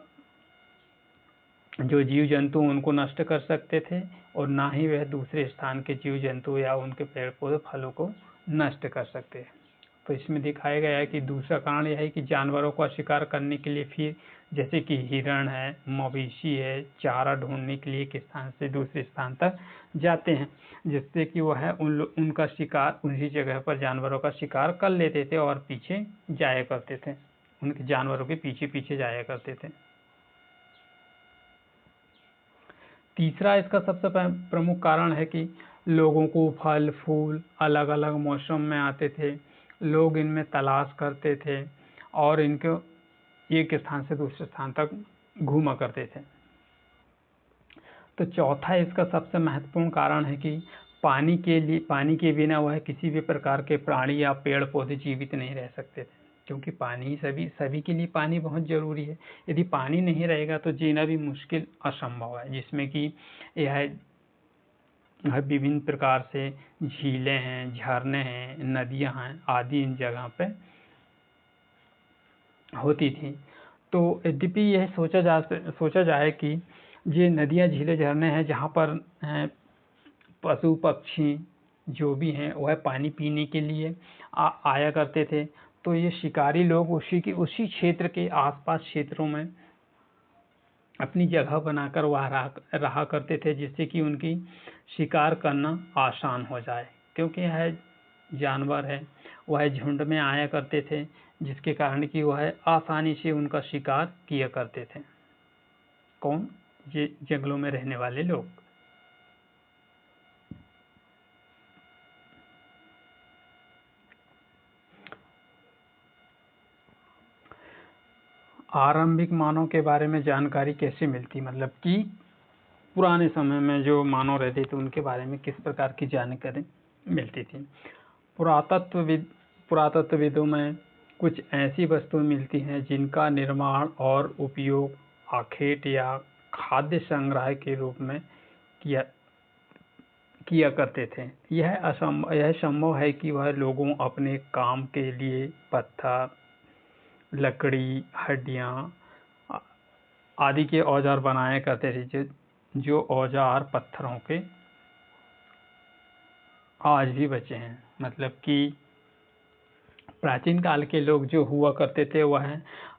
जो जीव जंतु उनको नष्ट कर सकते थे, और ना ही वह दूसरे स्थान के जीव जंतु या उनके पेड़ पौधे फलों को नष्ट कर सकते हैं। तो इसमें दिखाया गया है कि दूसरा कारण यह है कि जानवरों का शिकार करने के लिए फिर जैसे कि हिरण है, मवेशी है, चारा ढूंढने के लिए एक स्थान से दूसरे स्थान तक जाते हैं, जिससे कि वह उनका शिकार उसी जगह पर जानवरों का शिकार कर लेते थे और पीछे जाया करते थे, उनके जानवरों के पीछे पीछे जाया करते थे। तीसरा इसका सबसे प्रमुख कारण है कि लोगों को फल फूल अलग अलग मौसम में आते थे, लोग इनमें तलाश करते थे और इनको एक स्थान से दूसरे स्थान तक घूमा करते थे। तो चौथा इसका सबसे महत्वपूर्ण कारण है कि पानी के बिना वह किसी भी प्रकार के प्राणी या पेड़ पौधे जीवित नहीं रह सकते थे, क्योंकि पानी सभी के लिए पानी बहुत जरूरी है। यदि पानी नहीं रहेगा तो जीना भी मुश्किल, असंभव है, जिसमें कि यह विभिन्न प्रकार से झीलें हैं, झरने हैं, नदियां हैं आदि इन जगह पे होती थी। तो यद्यपि यह सोचा जाए कि ये नदियां, झीलें, झरने हैं जहाँ पर पशु पक्षी जो भी हैं वह पानी पीने के लिए आया करते थे, तो ये शिकारी लोग उसी क्षेत्र के आसपास क्षेत्रों में अपनी जगह बनाकर वह रहा करते थे, जिससे कि उनकी शिकार करना आसान हो जाए, क्योंकि यह जानवर है वह झुंड में आया करते थे, जिसके कारण कि वह आसानी से उनका शिकार किया करते थे। कौन? ये जंगलों में रहने वाले लोग। आरंभिक मानव के बारे में जानकारी कैसे मिलती, मतलब कि पुराने समय में जो मानव रहते थे उनके बारे में किस प्रकार की जानकारी मिलती थी। पुरातत्वविदों में कुछ ऐसी वस्तुएं मिलती हैं जिनका निर्माण और उपयोग आखेट या खाद्य संग्रह के रूप में किया करते थे। यह संभव है कि वह लोगों अपने काम के लिए पत्थर, लकड़ी, हड्डियां आदि के औजार बनाया करते थे, जो औजार पत्थरों के आज भी बचे हैं। मतलब कि प्राचीन काल के लोग जो हुआ करते थे वह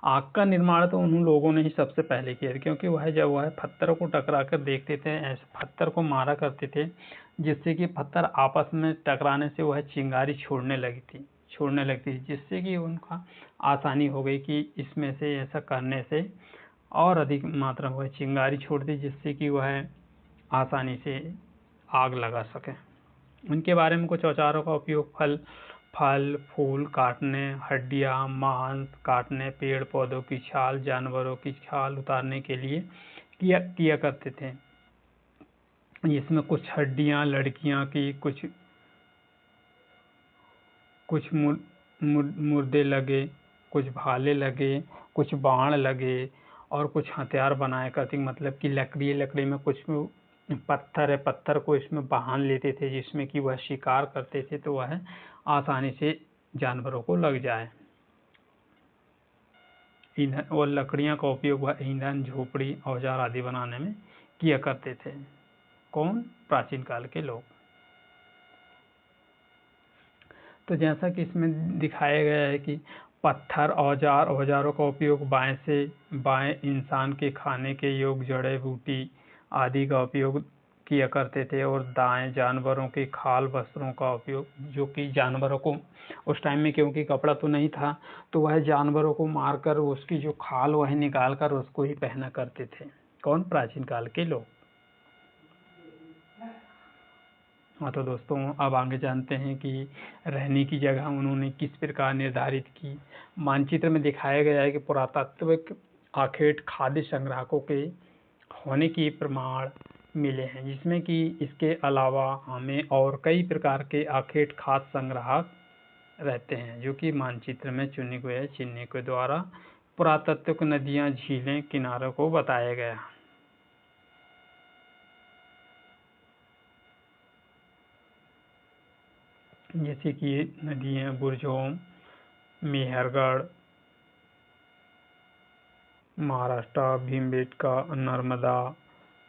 आग का निर्माण तो उन लोगों ने ही सबसे पहले किया, क्योंकि जब वह पत्थरों को टकरा कर देखते थे, ऐसे पत्थर को मारा करते थे जिससे कि पत्थर आपस में टकराने से वह चिंगारी छोड़ने लगती थी, जिससे कि उनका आसानी हो गई कि इसमें से ऐसा करने से और अधिक मात्रा में वह चिंगारी छोड़ती, जिससे कि वह आसानी से आग लगा सके। उनके बारे में कुछ औजारों का उपयोग फल फूल काटने, हड्डियां मांस काटने, पेड़ पौधों की छाल, जानवरों की छाल उतारने के लिए किया करते थे। इसमें कुछ हड्डियां लड़कियां की, कुछ मुर्दे लगे, कुछ भाले लगे, कुछ बाण लगे और कुछ हथियार बनाया करते। मतलब कि लकड़ी में कुछ पत्थर को इसमें बांध लेते थे, जिसमें कि वह शिकार करते थे तो वह आसानी से जानवरों को लग जाए। ईंधन और लकड़ियाँ का उपयोग वह ईंधन, झोपड़ी, औजार आदि बनाने में किया करते थे। कौन? प्राचीन काल के लोग। तो जैसा कि इसमें दिखाया गया है कि पत्थर, औजारों का उपयोग बाएं से बाएं इंसान के खाने के योग जड़े बूटी आदि का उपयोग किया करते थे, और दाएं जानवरों के खाल वस्त्रों का उपयोग, जो कि जानवरों को उस टाइम में क्योंकि कपड़ा तो नहीं था, तो वह जानवरों को मारकर उसकी जो खाल वह निकाल कर उसको ही पहना करते थे। कौन? प्राचीन काल के लोग। हाँ, तो दोस्तों अब आगे जानते हैं कि रहने की जगह उन्होंने किस प्रकार निर्धारित की। मानचित्र में दिखाया गया है कि पुरातात्विक आखेट खाद्य संग्राहकों के होने की प्रमाण मिले हैं, जिसमें कि इसके अलावा हमें और कई प्रकार के आखेट खाद्य संग्राहक रहते हैं, जो कि मानचित्र में चुने हुए चिन्ह के द्वारा पुरातात्विक नदियां, झीलें, किनारों को बताया गया। जैसे कि नदियां बुरजोम, मेहरगढ़, महाराष्ट्र, भीमबेटका, नर्मदा,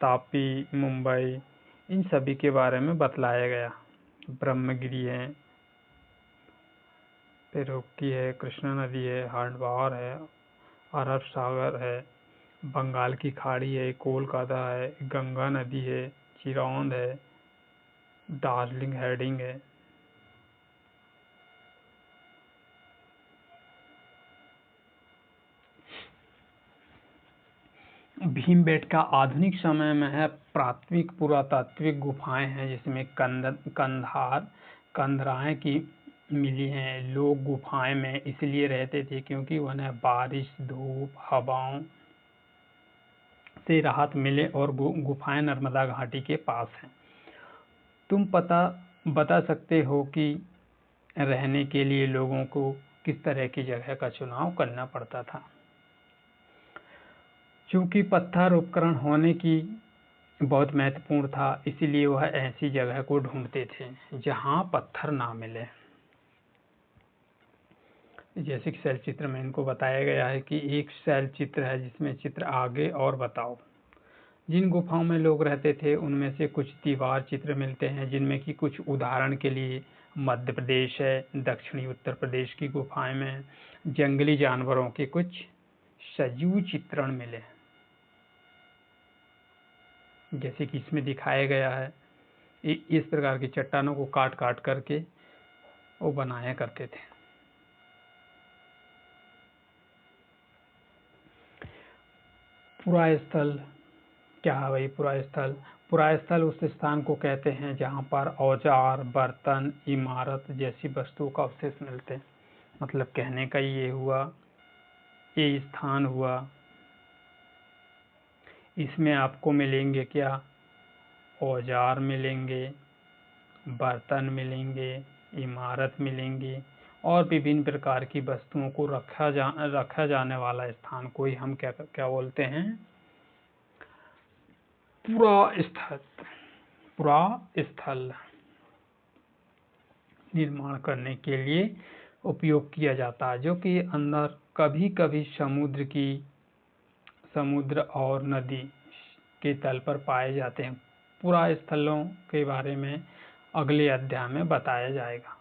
तापी, मुंबई, इन सभी के बारे में बतलाया गया। ब्रह्मगिरी है, पेरोक्की है, कृष्णा नदी है, हंडवार है, अरब सागर है, बंगाल की खाड़ी है, कोलकाता है, गंगा नदी है, चिरौंद है, दार्जिलिंग हेडिंग है। भीमबेटका आधुनिक समय में है प्राथमिक पुरातात्विक गुफाएं हैं, जिसमें कंदराएं की मिली हैं। लोग गुफाएं में इसलिए रहते थे क्योंकि उन्हें बारिश, धूप, हवाओं से राहत मिले, और गुफाएं नर्मदा घाटी के पास हैं। तुम बता सकते हो कि रहने के लिए लोगों को किस तरह की जगह का चुनाव करना पड़ता था। चूंकि पत्थर उपकरण होने की बहुत महत्वपूर्ण था, इसीलिए वह ऐसी जगह को ढूंढते थे जहां पत्थर ना मिले। जैसे कि शैल चित्र में इनको बताया गया है कि एक शैल चित्र है जिसमें चित्र आगे और बताओ। जिन गुफाओं में लोग रहते थे उनमें से कुछ दीवार चित्र मिलते हैं, जिनमें कि कुछ उदाहरण के लिए मध्य प्रदेश है, दक्षिणी उत्तर प्रदेश की गुफाएं में जंगली जानवरों के कुछ सजीव चित्रण मिले, जैसे कि इसमें दिखाया गया है। इस प्रकार की चट्टानों को काट काट करके वो बनाया करते थे। पुरास्थल क्या है भाई? पुरास्थल उस स्थान को कहते हैं जहां पर औजार, बर्तन, इमारत जैसी वस्तुओं का अवशेष मिलते हैं। मतलब कहने का ये हुआ, ये स्थान हुआ, इसमें आपको मिलेंगे क्या? औजार मिलेंगे, बर्तन मिलेंगे, इमारत मिलेंगी, और विभिन्न प्रकार की वस्तुओं को रखा जाने वाला स्थान को ही हम क्या बोलते हैं? पुरास्थल निर्माण करने के लिए उपयोग किया जाता है, जो कि अंदर कभी कभी समुद्र और नदी के तल पर पाए जाते हैं। पुरास्थलों के बारे में अगले अध्याय में बताया जाएगा।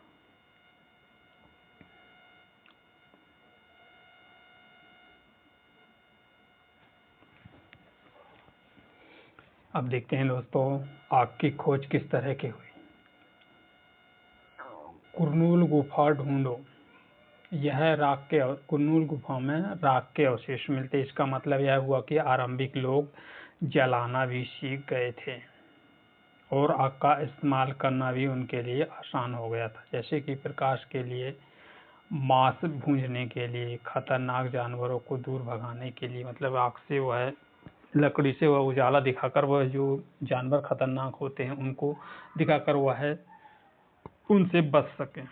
अब देखते हैं दोस्तों, आग की खोज किस तरह की हुई। कुरनूल गुफा ढूंढो। कुरनूल गुफा में राख के अवशेष मिलते। इसका मतलब यह हुआ कि आरंभिक लोग जलाना भी सीख गए थे, और आग का इस्तेमाल करना भी उनके लिए आसान हो गया था, जैसे कि प्रकाश के लिए, मांस भूंजने के लिए, खतरनाक जानवरों को दूर भगाने के लिए। मतलब आग से वह लकड़ी से वह उजाला दिखाकर वह जो जानवर खतरनाक होते हैं उनको दिखाकर वह उनसे बच सके।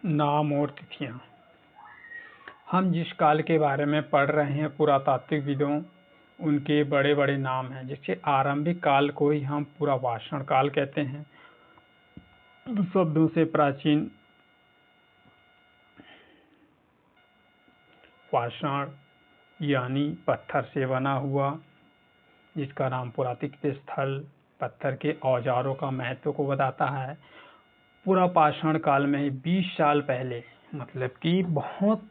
नाम और तिथियां। हम जिस काल के बारे में पढ़ रहे हैं पुरातात्विक विदों, उनके बड़े बड़े नाम हैं। जैसे आरंभिक काल को ही हम पुरावासण काल कहते हैं, शब्दों से प्राचीन पाषाण यानी पत्थर से बना हुआ, जिसका नाम पुरातत्व स्थल पत्थर के औजारों का महत्व को बताता है। पूरा पाषाण काल में 20 साल पहले, मतलब कि बहुत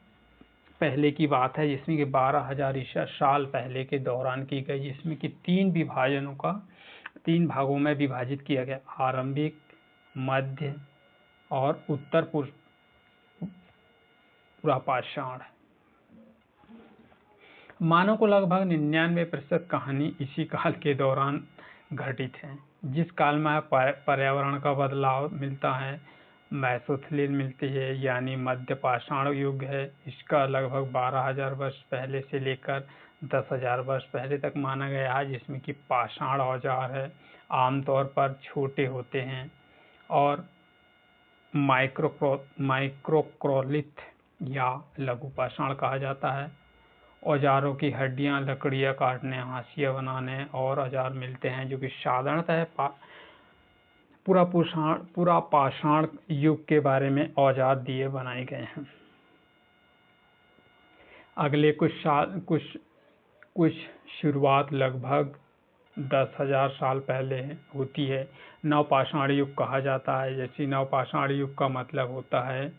पहले की बात है, जिसमें कि 12,000 ईसा साल पहले के दौरान की गई, जिसमें कि 3 भागों में विभाजित किया गया, आरंभिक, मध्य और उत्तर पूरा पाषाण। मानव को लगभग 99% कहानी इसी काल के दौरान घटित है। जिस काल में पर्यावरण का बदलाव मिलता है, मेसोथिलीन मिलती है, यानी मध्य पाषाण युग है। इसका लगभग 12,000 वर्ष पहले से लेकर 10,000 वर्ष पहले तक माना गया है, जिसमें कि पाषाण औजार है, आमतौर पर छोटे होते हैं और माइक्रोक्रोलिथ या लघु पाषाण कहा जाता है। औजारों की हड्डियां, लकड़ियां काटने, हाशिया बनाने और औजार मिलते हैं, जो कि साधारणतः पूरा पाषाण युग के बारे में औजार दिए बनाए गए हैं। अगले कुछ शुरुआत लगभग 10,000 साल पहले होती है। नवपाषाण युग कहा जाता है। जैसे नवपाषाण युग का मतलब होता है,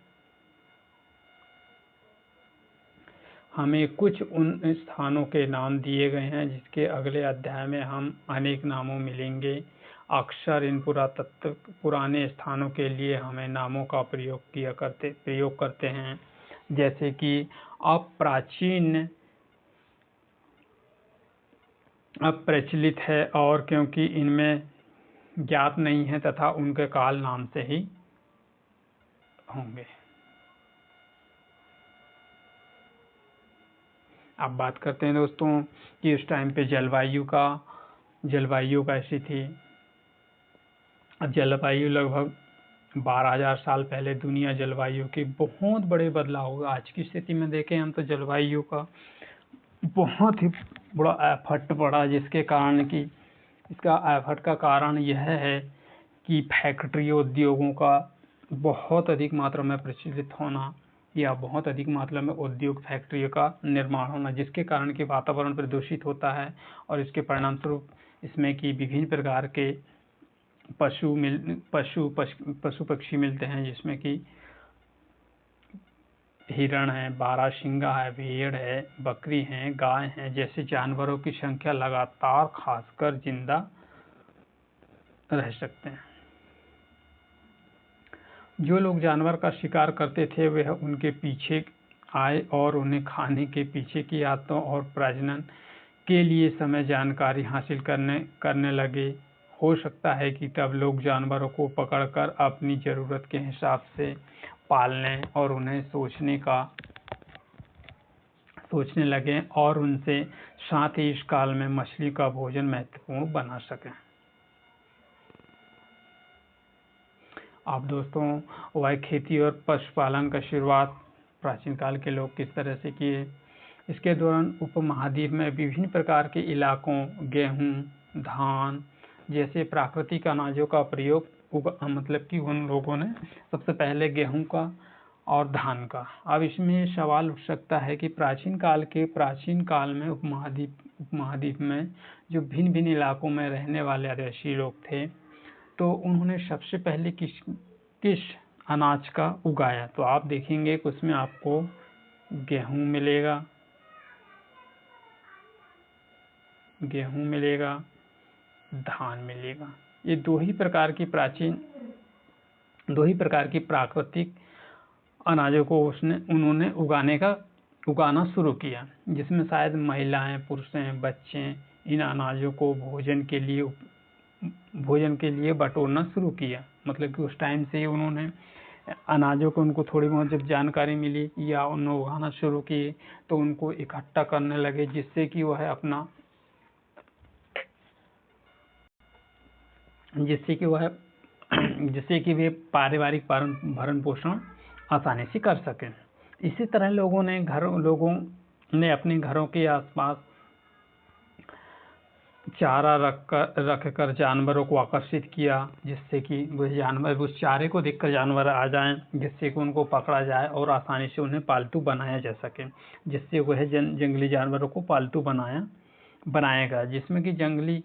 हमें कुछ उन स्थानों के नाम दिए गए हैं जिसके अगले अध्याय में हम अनेक नामों मिलेंगे। अक्सर इन पुराने स्थानों के लिए हमें नामों का प्रयोग करते हैं, जैसे कि अप्रचलित है, और क्योंकि इनमें ज्ञात नहीं है तथा उनके काल नाम से ही होंगे। अब बात करते हैं दोस्तों कि उस टाइम पे जलवायु कैसी थी। अब जलवायु लगभग 12,000 साल पहले दुनिया जलवायु के बहुत बड़े बदलाव हुआ। आज की स्थिति में देखें हम तो जलवायु का बहुत ही बड़ा एफर्ट पड़ा, जिसके कारण कि इसका एफर्ट का कारण यह है कि फैक्ट्री उद्योगों का बहुत अधिक मात्रा में प्रचलित होना या बहुत अधिक मात्रा में उद्योग फैक्ट्रियों का निर्माण होना, जिसके कारण कि वातावरण प्रदूषित होता है और इसके परिणाम स्वरूप इसमें कि विभिन्न प्रकार के पशु पक्षी मिलते हैं, जिसमें कि हिरण है, बारहसिंगा है, भेड़ है, बकरी है, गाय है, जैसे जानवरों की संख्या लगातार खासकर जिंदा रह सकते हैं। जो लोग जानवर का शिकार करते थे वह उनके पीछे आए और उन्हें खाने के पीछे की आदतों और प्रजनन के लिए समय जानकारी हासिल करने लगे। हो सकता है कि तब लोग जानवरों को पकड़कर अपनी जरूरत के हिसाब से पालने और उन्हें सोचने लगे और उनसे साथ ही इस काल में मछली का भोजन महत्वपूर्ण बना सके। अब दोस्तों वह खेती और पशुपालन का शुरुआत प्राचीन काल के लोग किस तरह से किए। इसके दौरान उपमहाद्वीप में विभिन्न प्रकार के इलाकों गेहूं, धान जैसे प्राकृतिक अनाजों का प्रयोग मतलब कि उन लोगों ने सबसे पहले गेहूं का और धान का। अब इसमें सवाल उठ सकता है कि प्राचीन काल में उपमहाद्वीप में जो भिन्न भिन्न इलाकों में रहने वाले आदिवासी लोग थे, तो उन्होंने सबसे पहले किस अनाज का उगाया। तो आप देखेंगे कि उसमें आपको गेहूं मिलेगा, धान मिलेगा। ये दो ही प्रकार की प्राकृतिक अनाजों को उन्होंने उगाना शुरू किया, जिसमें शायद महिलाएं, पुरुष, बच्चे इन अनाजों को भोजन के लिए बटोरना शुरू किया। मतलब कि उस टाइम से उन्होंने अनाजों को, उनको थोड़ी बहुत जब जानकारी मिली या उन्होंने उगाना शुरू किए तो उनको इकट्ठा करने लगे, जिससे कि वे पारिवारिक भरण पोषण आसानी से कर सकें। इसी तरह लोगों ने अपने घरों के आसपास चारा रख कर जानवरों को आकर्षित किया, जिससे कि वह जानवर उस चारे को देखकर जानवर आ जाएं, जिससे कि उनको पकड़ा जाए और आसानी से उन्हें पालतू बनाया जा सके, जिससे वह जंगली जानवरों को पालतू बनाएगा। जिसमें कि जंगली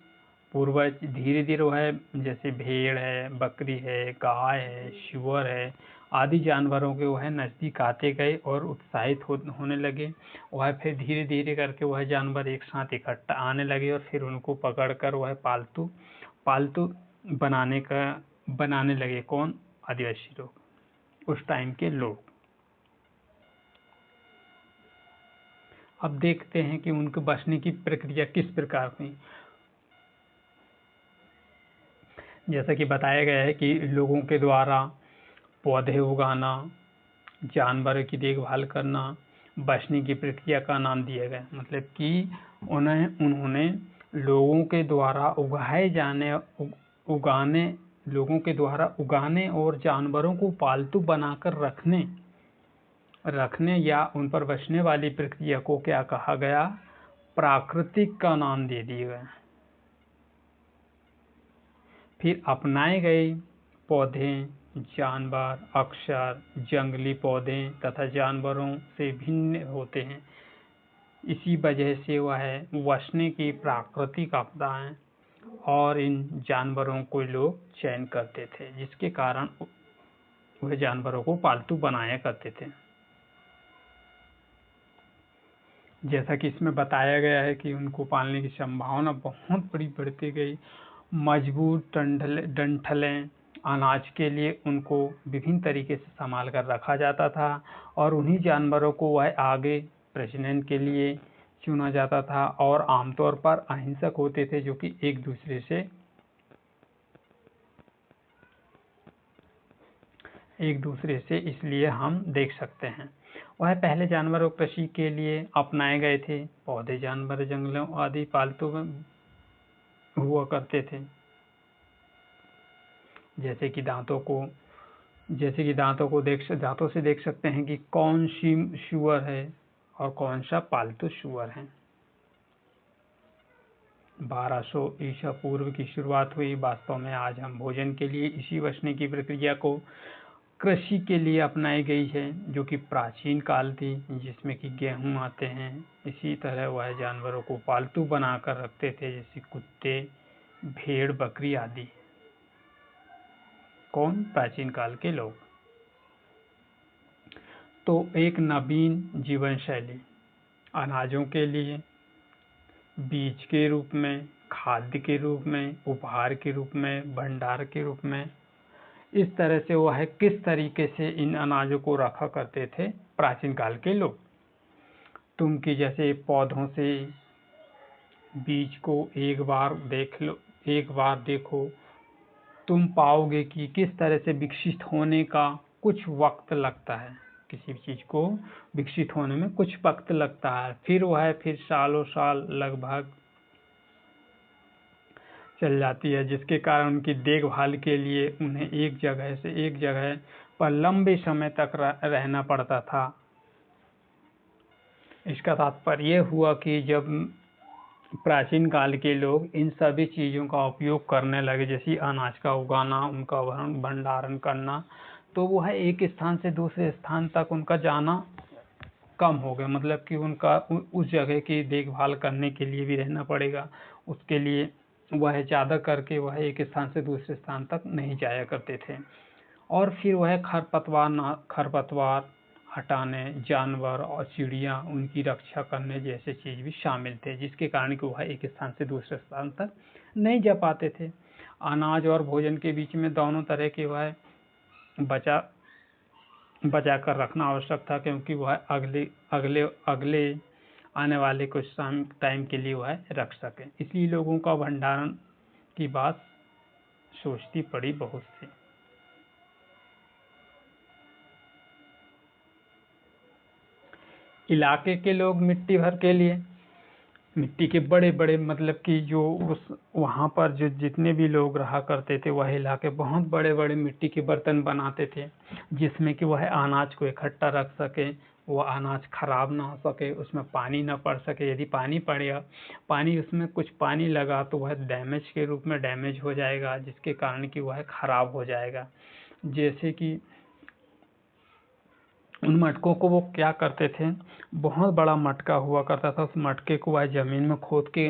पूर्वज धीरे धीरे वह जैसे भेड़ है, बकरी है, गाय है, सूअर है आदि जानवरों के वह नज़दीक आते गए और उत्साहित होने लगे। वह फिर धीरे धीरे करके वह जानवर एक साथ इकट्ठा आने लगे और फिर उनको पकड़कर वह पालतू बनाने लगे। कौन? आदिवासी लोग, उस टाइम के लोग। अब देखते हैं कि उनके बचने की प्रक्रिया किस प्रकार हुई। जैसा कि बताया गया है कि लोगों के द्वारा पौधे उगाना, जानवरों की देखभाल करना बचने की प्रक्रिया का नाम दिया गया। मतलब कि उन्होंने लोगों के द्वारा उगाने और जानवरों को पालतू बनाकर रखने या उन पर बचने वाली प्रक्रिया को क्या कहा गया? प्राकृतिक का नाम दे दिया गया। फिर अपनाए गए पौधे, जानवर अक्सर जंगली पौधे तथा जानवरों से भिन्न होते हैं। इसी वजह से वह बचने की प्राकृतिक आपदाएं और इन जानवरों को लोग चयन करते थे, जिसके कारण वह जानवरों को पालतू बनाया करते थे। जैसा कि इसमें बताया गया है कि उनको पालने की संभावना बहुत बड़ी बढ़ती गई। मजबूत डंठलें अनाज के लिए उनको विभिन्न तरीके से संभाल कर रखा जाता था और उन्हीं जानवरों को वह आगे प्रजनन के लिए चुना जाता था और आमतौर पर अहिंसक होते थे, जो कि एक दूसरे से इसलिए हम देख सकते हैं वह पहले जानवरों कृषि के लिए अपनाए गए थे। पौधे, जानवर, जंगलों आदि पालतू हुआ करते थे। जैसे कि दांतों से देख सकते हैं कि कौन सी सूअर है और कौन सा पालतू सूअर है। 1200 ईसा पूर्व की शुरुआत हुई। वास्तव में आज हम भोजन के लिए इसी बचने की प्रक्रिया को कृषि के लिए अपनाई गई है, जो कि प्राचीन काल थी, जिसमें कि गेहूं आते हैं। इसी तरह वह जानवरों को पालतू बनाकर रखते थे, जैसे कुत्ते, भेड़, बकरी आदि। कौन? प्राचीन काल के लोग। तो एक नवीन जीवन शैली अनाजों के लिए बीज के रूप में, खाद्य के रूप में, उपहार के रूप में, भंडार के रूप में, इस तरह से वह किस तरीके से इन अनाजों को रखा करते थे प्राचीन काल के लोग। तुम कि जैसे पौधों से बीज को एक बार देखो, तुम पाओगे कि किस तरह से विकसित होने का कुछ वक्त लगता है। किसी भी चीज को विकसित होने में कुछ वक्त लगता है, फिर सालों साल लगभग चल जाती है, जिसके कारण उनकी देखभाल के लिए उन्हें एक जगह से एक जगह पर लंबे समय तक रहना पड़ता था। इसका तात्पर्य हुआ कि जब प्राचीन काल के लोग इन सभी चीज़ों का उपयोग करने लगे, जैसे अनाज का उगाना, उनका भंडारण करना, तो वह एक स्थान से दूसरे स्थान तक उनका जाना कम हो गया। मतलब कि उनका उस जगह की देखभाल करने के लिए भी रहना पड़ेगा, उसके लिए वह ज़्यादा करके वह एक स्थान से दूसरे स्थान तक नहीं जाया करते थे। और फिर वह खरपतवार हटाने, जानवर और चिड़िया उनकी रक्षा करने जैसे चीज़ भी शामिल थे, जिसके कारण कि वह एक स्थान से दूसरे स्थान तक नहीं जा पाते थे। अनाज और भोजन के बीच में दोनों तरह के वह बचा कर रखना आवश्यक था, क्योंकि वह अगले आने वाले कुछ टाइम के लिए वह रख सके। इसलिए लोगों का भंडारण की बात सोचती पड़ी बहुत सी। इलाके के लोग मिट्टी भर के लिए मिट्टी के बड़े बड़े, मतलब कि जो वहाँ पर जो जितने भी लोग रहा करते थे, वह इलाके बहुत बड़े बड़े मिट्टी के बर्तन बनाते थे, जिसमें कि वह अनाज को इकट्ठा रख सके, वो अनाज खराब ना हो सके, उसमें पानी ना पड़ सके। यदि पानी पड़ेगा, पानी उसमें कुछ पानी लगा तो वह डैमेज के रूप में डैमेज हो जाएगा, जिसके कारण कि वह खराब हो जाएगा। जैसे कि उन मटकों को वो क्या करते थे, बहुत बड़ा मटका हुआ करता था, उस मटके को वह जमीन में खोद के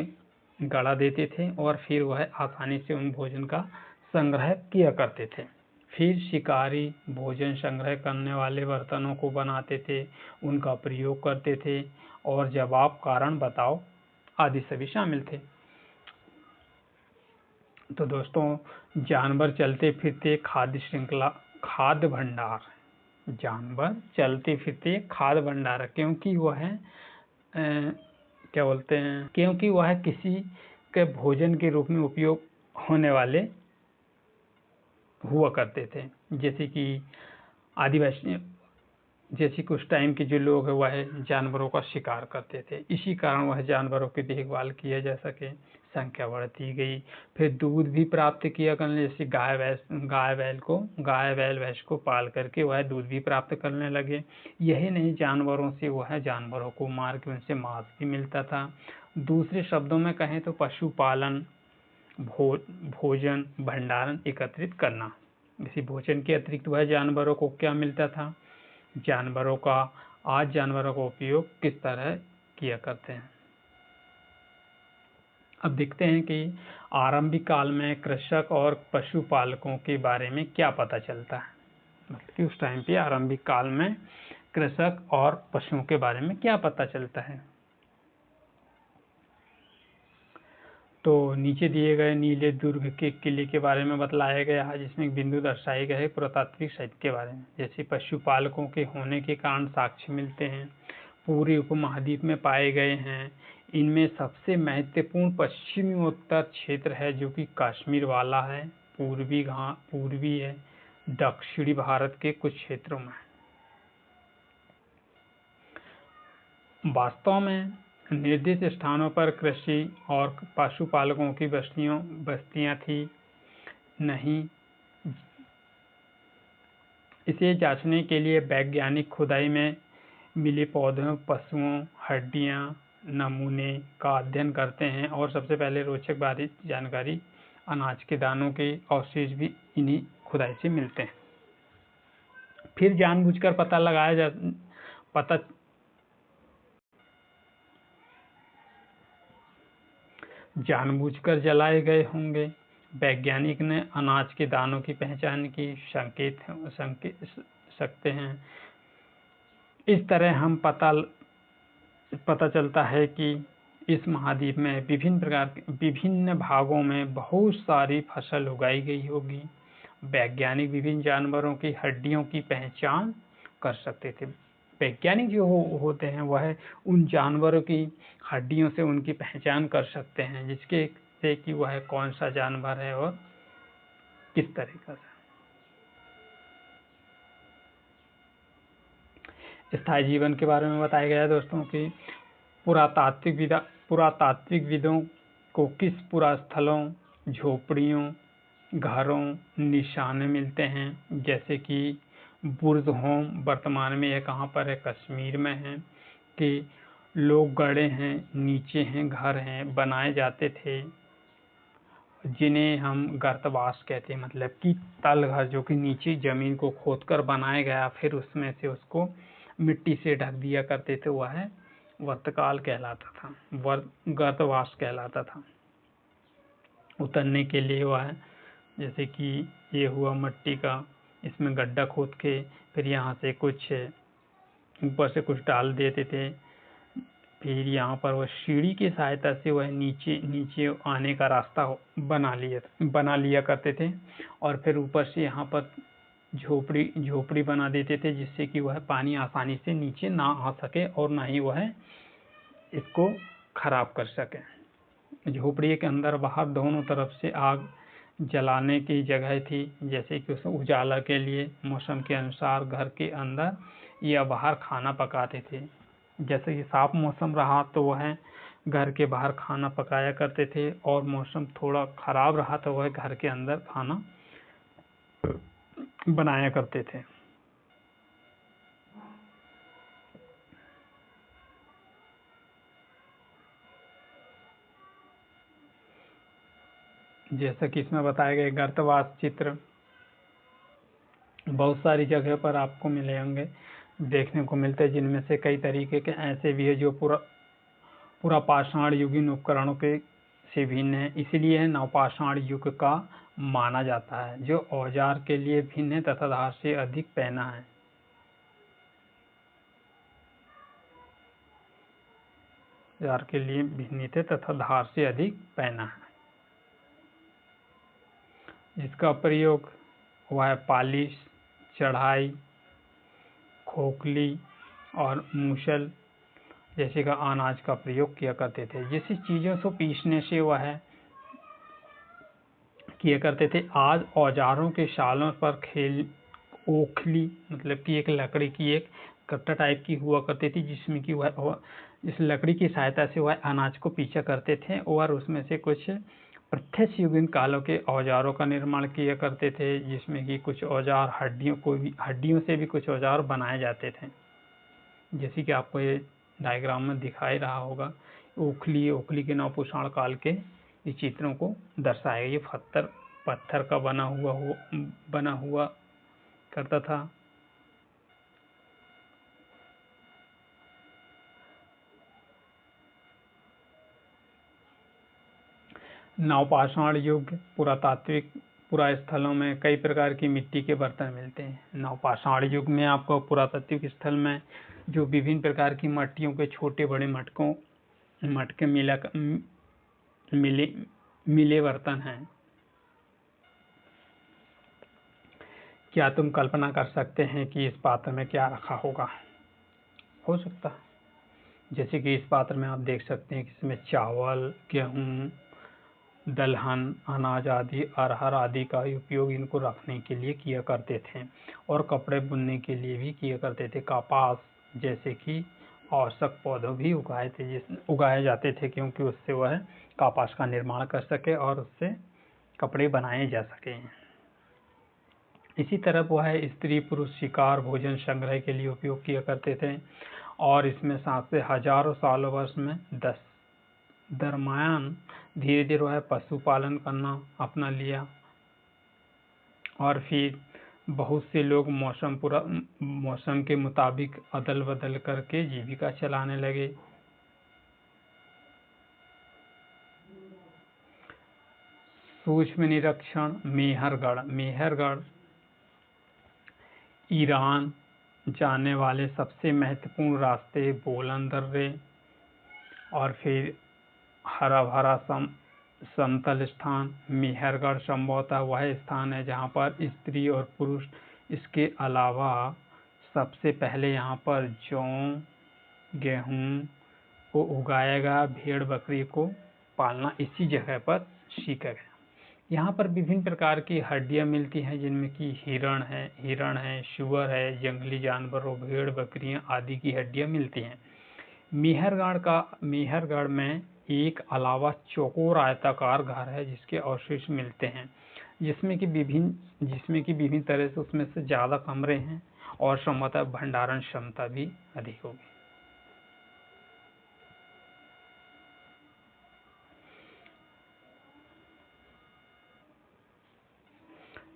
गड़ा देते थे और फिर वह आसानी से उन भोजन का संग्रह किया करते थे। फिर शिकारी भोजन संग्रह करने वाले बर्तनों को बनाते थे, उनका प्रयोग करते थे और जवाब, कारण बताओ आदि सभी शामिल थे। तो दोस्तों, जानवर चलते फिरते खाद्य श्रृंखला, खाद्य भंडार, जानवर चलते फिरते खाद्य भंडार, क्योंकि वह क्या बोलते हैं, क्योंकि वह किसी के भोजन के रूप में उपयोग होने वाले हुआ करते थे। जैसे कि आदिवासी, जैसे कि उस टाइम के जो लोग हैं वह जानवरों का शिकार करते थे, इसी कारण वह जानवरों की देखभाल किया जा सके, संख्या बढ़ती गई। फिर दूध भी प्राप्त किया करने, जैसे गाय बैल भैंस को पाल करके वह दूध भी प्राप्त करने लगे। यही नहीं, जानवरों से वह जानवरों को मार के उनसे मांस भी मिलता था। दूसरे शब्दों में कहें तो पशुपालन, भोजन भंडारण एकत्रित करना। इसी भोजन के अतिरिक्त वह जानवरों को क्या मिलता था, जानवरों का, आज जानवरों का उपयोग किस तरह किया करते हैं। अब देखते हैं कि आरंभिक काल में कृषक और पशुपालकों के बारे में क्या पता चलता है। मतलब कि उस टाइम पे आरंभिक काल में कृषक और पशुओं के बारे में क्या पता चलता है। तो नीचे दिए गए नीले दुर्ग के किले के बारे में बतलाया गया है, जिसमें एक बिंदु दर्शाए गए हैं पुरातात्विक साहित्य के बारे में। जैसे पशुपालकों के होने के कारण साक्ष्य मिलते हैं, पूरे उपमहाद्वीप में पाए गए हैं। इनमें सबसे महत्वपूर्ण पश्चिमी उत्तर क्षेत्र है जो कि कश्मीर वाला है, पूर्वी है, दक्षिणी भारत के कुछ क्षेत्रों में। वास्तव में निर्दिष्ट स्थानों पर कृषि और पशुपालकों की बस्तियां थी नहीं। इसे जांचने के लिए वैज्ञानिक खुदाई में मिले पौधों, पशुओं, हड्डियां, नमूने का अध्ययन करते हैं और सबसे पहले रोचक जानकारी अनाज के दानों के अवशेष भी इन्हीं खुदाई से मिलते हैं। फिर जानबूझकर जानबूझकर जलाए गए होंगे। वैज्ञानिक ने अनाज के दानों की पहचान की संकेत सकते हैं। इस तरह हम पता चलता है कि इस महाद्वीप में विभिन्न भागों में बहुत सारी फसल उगाई गई होगी। वैज्ञानिक विभिन्न जानवरों की हड्डियों की पहचान कर सकते थे। वैज्ञानिक जो होते हैं वह उन जानवरों की हड्डियों से उनकी पहचान कर सकते हैं, जिसके से कि वह कौन सा जानवर है और किस तरीका से। स्थायी जीवन के बारे में बताया गया है दोस्तों कि पुरातात्विक विदों को किस पुरास्थलों, झोपड़ियों, घरों निशाने मिलते हैं, जैसे कि बुर्ज होम, वर्तमान में यह कहाँ पर है, कश्मीर में है, कि लोग गड़े हैं, नीचे हैं, घर हैं, बनाए जाते थे, जिन्हें हम गर्तवास कहते हैं। मतलब कि तल घर, जो कि नीचे जमीन को खोदकर बनाया गया, फिर उसमें से उसको मिट्टी से ढक दिया करते थे, वह वर्तकाल कहलाता था, गर्तवास कहलाता था। उतरने के लिए वह, जैसे कि ये हुआ मट्टी का, इसमें गड्ढा खोद के फिर यहाँ से कुछ ऊपर से कुछ डाल देते थे, फिर यहाँ पर वह सीढ़ी की सहायता से वह नीचे आने का रास्ता बना लिया करते थे, और फिर ऊपर से यहाँ पर झोपड़ी बना देते थे, जिससे कि वह पानी आसानी से नीचे ना आ सके और ना ही वह इसको खराब कर सके। झोपड़ी के अंदर बाहर दोनों तरफ से आग जलाने की जगह थी, जैसे कि उसमें उजाला के लिए मौसम के अनुसार घर के अंदर या बाहर खाना पकाते थे। जैसे कि साफ मौसम रहा तो वह घर के बाहर खाना पकाया करते थे, और मौसम थोड़ा खराब रहा तो वह घर के अंदर खाना बनाया करते थे। जैसा कि इसमें बताया गया गर्तवास चित्र बहुत सारी जगह पर आपको मिले होंगे, देखने को मिलते हैं, जिनमें से कई तरीके के ऐसे भी है जो पूरा पाषाण युगीन उपकरणों के से भिन्न है, इसलिए नवपाषाण युग का माना जाता है, जो औजार के लिए भिन्न है तथा धार से अधिक पैना है। औजार के लिए भिन्न है तथा धार से अधिक पैना है, जिसका प्रयोग हुआ है पालिश, चढ़ाई, खोखली और मूसल जैसे का अनाज का प्रयोग किया करते थे। जैसी चीजों को पीसने से वह किया करते थे। आज औजारों के शालों पर ओखली मतलब कि एक लकड़ी की एक कट्टा टाइप की हुआ करती थी, जिसमें कि वह इस लकड़ी की सहायता से वह अनाज को पीछा करते थे और उसमें से कुछ प्रत्यक्ष युगीन कालों के औजारों का निर्माण किया करते थे, जिसमें कि कुछ औजार हड्डियों से भी कुछ औजार बनाए जाते थे। जैसे कि आपको ये डायग्राम में दिखाई रहा होगा, ओखली के नवपाषाण काल के ये चित्रों को दर्शाया। ये पत्थर का बना हुआ करता था। नवपाषाण युग पुरातात्विक स्थलों में कई प्रकार की मिट्टी के बर्तन मिलते हैं। नवपाषाण युग में आपको पुरातात्विक स्थल में जो विभिन्न प्रकार की मट्टियों के छोटे बड़े मटके मिले बर्तन हैं। क्या तुम कल्पना कर सकते हैं कि इस पात्र में क्या रखा होगा? हो सकता है जैसे कि इस पात्र में आप देख सकते हैं कि इसमें चावल, गेहूं, दलहन, अनाज आदि, अरहर आदि का उपयोग इनको रखने के लिए किया करते थे और कपड़े बुनने के लिए भी किया करते थे। कपास जैसे कि आवश्यक पौधे भी उगाए जाते थे, क्योंकि उससे वह कपास का निर्माण कर सके और उससे कपड़े बनाए जा सके। इसी तरह वह स्त्री पुरुष शिकार भोजन संग्रह के लिए उपयोग किया करते थे और इसमें साथ से हजारों सालों वर्ष में दरम्यान धीरे धीरे वह पशुपालन करना अपना लिया और फिर बहुत से लोग मौसम के मुताबिक अदल बदल करके जीविका चलाने लगे। सूक्ष्म निरीक्षण मेहरगढ़ ईरान जाने वाले सबसे महत्वपूर्ण रास्ते बोलन दर्रे और फिर हरा भरा समतल स्थान। मेहरगढ़ संभवतः वह स्थान है जहाँ पर स्त्री और पुरुष, इसके अलावा सबसे पहले यहाँ पर जौ गेहूं को उगाया गया, भेड़ बकरी को पालना इसी जगह पर सीखा गया। यहाँ पर विभिन्न प्रकार की हड्डियाँ मिलती हैं, जिनमें कि हिरण है, शुअर है, जंगली जानवरों, भेड़ बकरियाँ आदि की हड्डियाँ मिलती हैं। मेहरगढ़ में एक अलावा चौकोर आयताकार घर है जिसके अवशेष मिलते हैं, जिसमें कि विभिन्न तरह से उसमें से ज्यादा कमरे हैं और संभवतः भंडारण क्षमता भी अधिक होगी।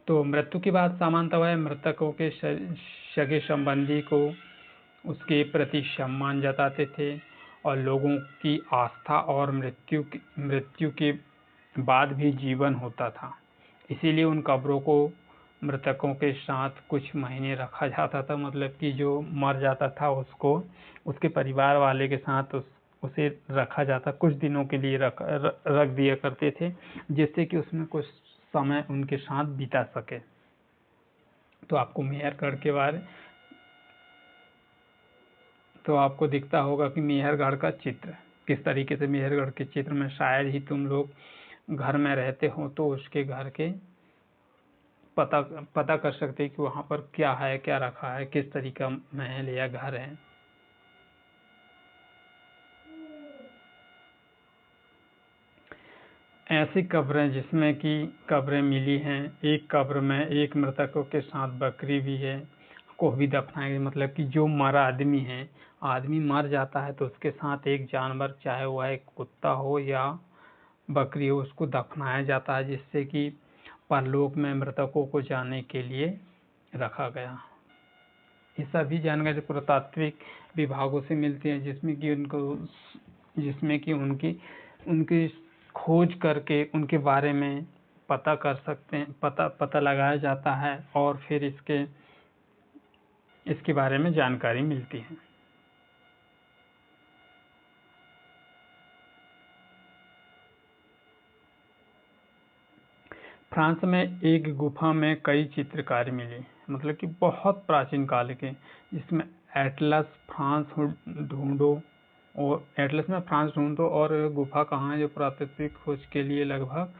तो मृत्यु के बाद सामान्यतः वह मृतकों के सगे संबंधी को उसके प्रति सम्मान जताते थे और लोगों की आस्था और मृत्यु के बाद भी जीवन होता था, इसीलिए उन कब्रों को मृतकों के साथ कुछ महीने रखा जाता था। मतलब कि जो मर जाता था उसको उसके परिवार वाले के साथ उसे रखा जाता, कुछ दिनों के लिए रख दिया करते थे, जिससे कि उसमें कुछ समय उनके साथ बिता सके। तो आपको मेहरगढ़ के बारे तो आपको दिखता होगा कि मेहरगढ़ का चित्र किस तरीके से। मेहरगढ़ के चित्र में शायद ही तुम लोग घर में रहते हो तो उसके घर के पता कर सकते कि वहां पर क्या है, क्या रखा है, किस तरीका महल या घर है। ऐसी कब्रें जिसमें कि कब्रें मिली हैं, एक कब्र में एक मृतकों के साथ बकरी भी है को भी दफनाएंगे। मतलब कि जो मरा आदमी मर जाता है तो उसके साथ एक जानवर, चाहे वह एक कुत्ता हो या बकरी हो उसको दफनाया जाता है, जिससे कि परलोक में मृतकों को जाने के लिए रखा गया। ये सभी जानकारी पुरातात्विक विभागों से मिलती है, जिसमें कि उनकी खोज करके उनके बारे में पता कर सकते हैं, पता लगाया जाता है और फिर इसके बारे में जानकारी मिलती है। फ्रांस में एक गुफा में कई चित्रकारी मिली, मतलब कि बहुत प्राचीन काल के, जिसमें एटलस में फ्रांस ढूंढो और गुफा कहाँ है, जो पुरातात्विक खोज के लिए लगभग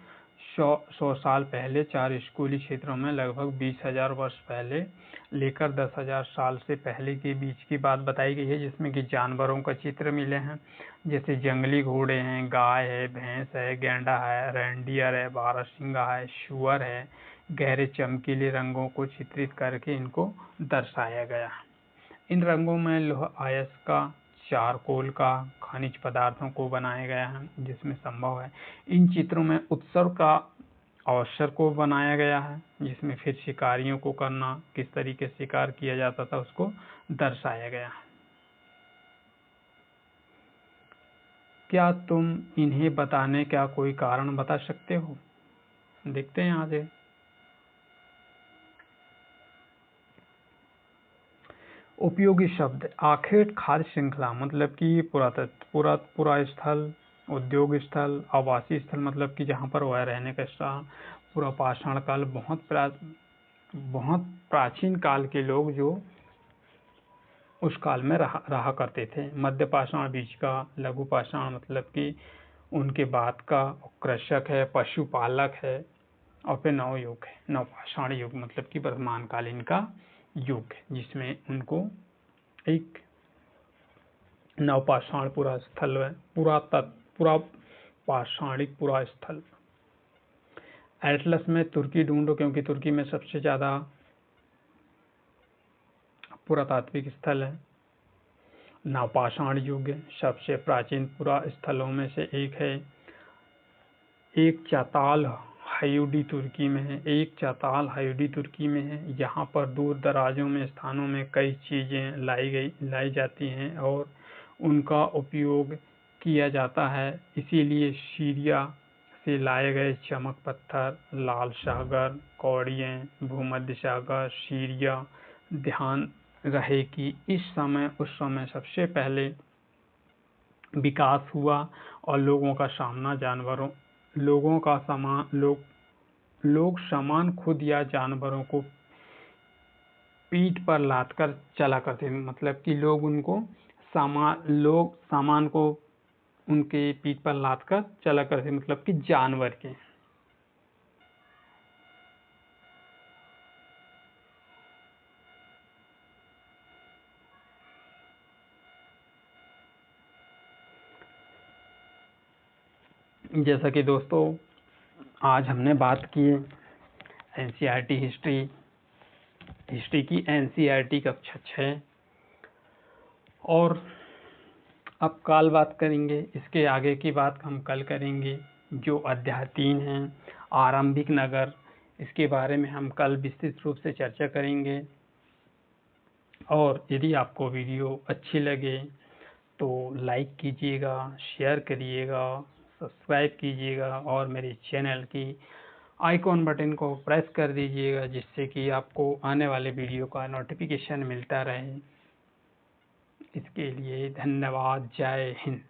100 साल पहले 4 स्कूली क्षेत्रों में लगभग 20,000 वर्ष पहले लेकर 10,000 साल से पहले के बीच की बात बताई गई है, जिसमें कि जानवरों का चित्र मिले हैं, जैसे जंगली घोड़े हैं, गाय है, भैंस है, गैंडा है, रेंडियर है, बारहसिंगा है, शुअर है। गहरे चमकीले रंगों को चित्रित करके इनको दर्शाया गया। इन रंगों में लोह अयस्क, चारकोल का, खनिज पदार्थों को बनाया गया है, जिसमें संभव है। इन चित्रों में उत्सव का अवसर को बनाया गया है, जिसमें फिर शिकारियों को करना, किस तरीके से शिकार किया जाता था उसको दर्शाया गया। क्या तुम इन्हें बताने का कोई कारण बता सकते हो? देखते हैं आगे। उपयोगी शब्द। आखेट खाद्य श्रृंखला मतलब कि पुरा स्थल, उद्योग स्थल, आवासीय स्थल मतलब कि जहाँ पर वह रहने का स्थान। पूरा पाषाण काल, बहुत प्राचीन काल के लोग जो उस काल में रहा करते थे। मध्य पाषाण बीच का, लघु पाषाण मतलब कि उनके बाद का, कृषक है, पशुपालक है, और फिर नवयुग है। नवपाषाण युग मतलब कि वर्तमान कालीन का युग, जिसमें उनको एक नवपाषाण पूरा स्थल है, पूरा पाषाणिक पूरा स्थल। एटलस में तुर्की ढूंढो, क्योंकि तुर्की में सबसे ज्यादा पुरातात्विक स्थल है। नवपाषाण युग सबसे प्राचीन पुरा स्थलों में से एक है। एक चाताल हायूडी तुर्की में है। यहाँ पर दूर दराजों में स्थानों में कई चीजें लाई जाती हैं और उनका उपयोग किया जाता है। इसीलिए सीरिया से लाए गए चमक पत्थर, लाल सागर, कौड़ियाँ, भूमध्य सागर, सीरिया। ध्यान रहे कि उस समय सबसे पहले विकास हुआ और लोग सामान खुद या जानवरों को पीठ पर लाद कर चला करते थे, मतलब कि लोग सामान को उनके पीठ पर लाद कर चला करते, मतलब कि जानवर के। जैसा कि दोस्तों आज हमने बात की एनसीईआरटी हिस्ट्री की, एनसीईआरटी कक्षा 6, और अब कल बात करेंगे। इसके आगे की बात हम कल करेंगे। जो अध्याय 3 है आरंभिक नगर, इसके बारे में हम कल विस्तृत रूप से चर्चा करेंगे। और यदि आपको वीडियो अच्छी लगे तो लाइक कीजिएगा, शेयर करिएगा, सब्सक्राइब कीजिएगा और मेरे चैनल की आइकॉन बटन को प्रेस कर दीजिएगा, जिससे कि आपको आने वाले वीडियो का नोटिफिकेशन मिलता रहे। इसके लिए धन्यवाद। जय हिंद।